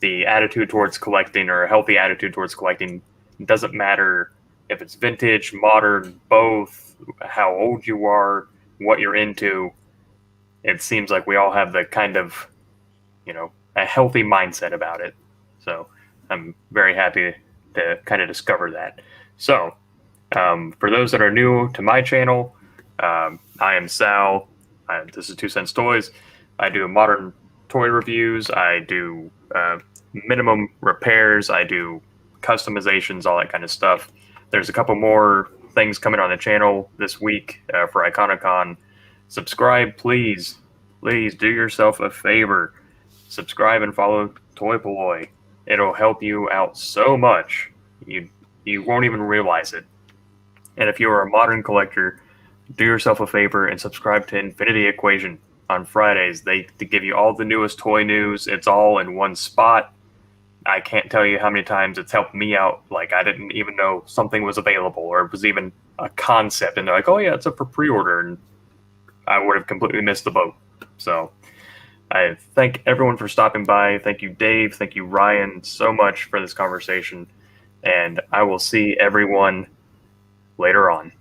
the attitude towards collecting, or a healthy attitude towards collecting, doesn't matter if it's vintage, modern, both, how old you are, what you're into. It seems like we all have the kind of, a healthy mindset about it. So I'm very happy to kind of discover that. So for those that are new to my channel, I am Sal. This is 2 Cents Toys. I do modern toy reviews. I do minimum repairs. I do customizations, all that kind of stuff. There's a couple more things coming on the channel this week for IconiCon. Subscribe, please. Please do yourself a favor. Subscribe and follow Toy Polloi. It'll help you out so much. You won't even realize it. And if you are a modern collector, do yourself a favor and subscribe to Infinity Equation on Fridays. They give you all the newest toy news. It's all in one spot. I can't tell you how many times it's helped me out. Like, I didn't even know something was available or it was even a concept. And they're like, oh, yeah, it's up for pre-order. And I would have completely missed the boat. So I thank everyone for stopping by. Thank you, Dave. Thank you, Ryan, so much for this conversation. And I will see everyone later on.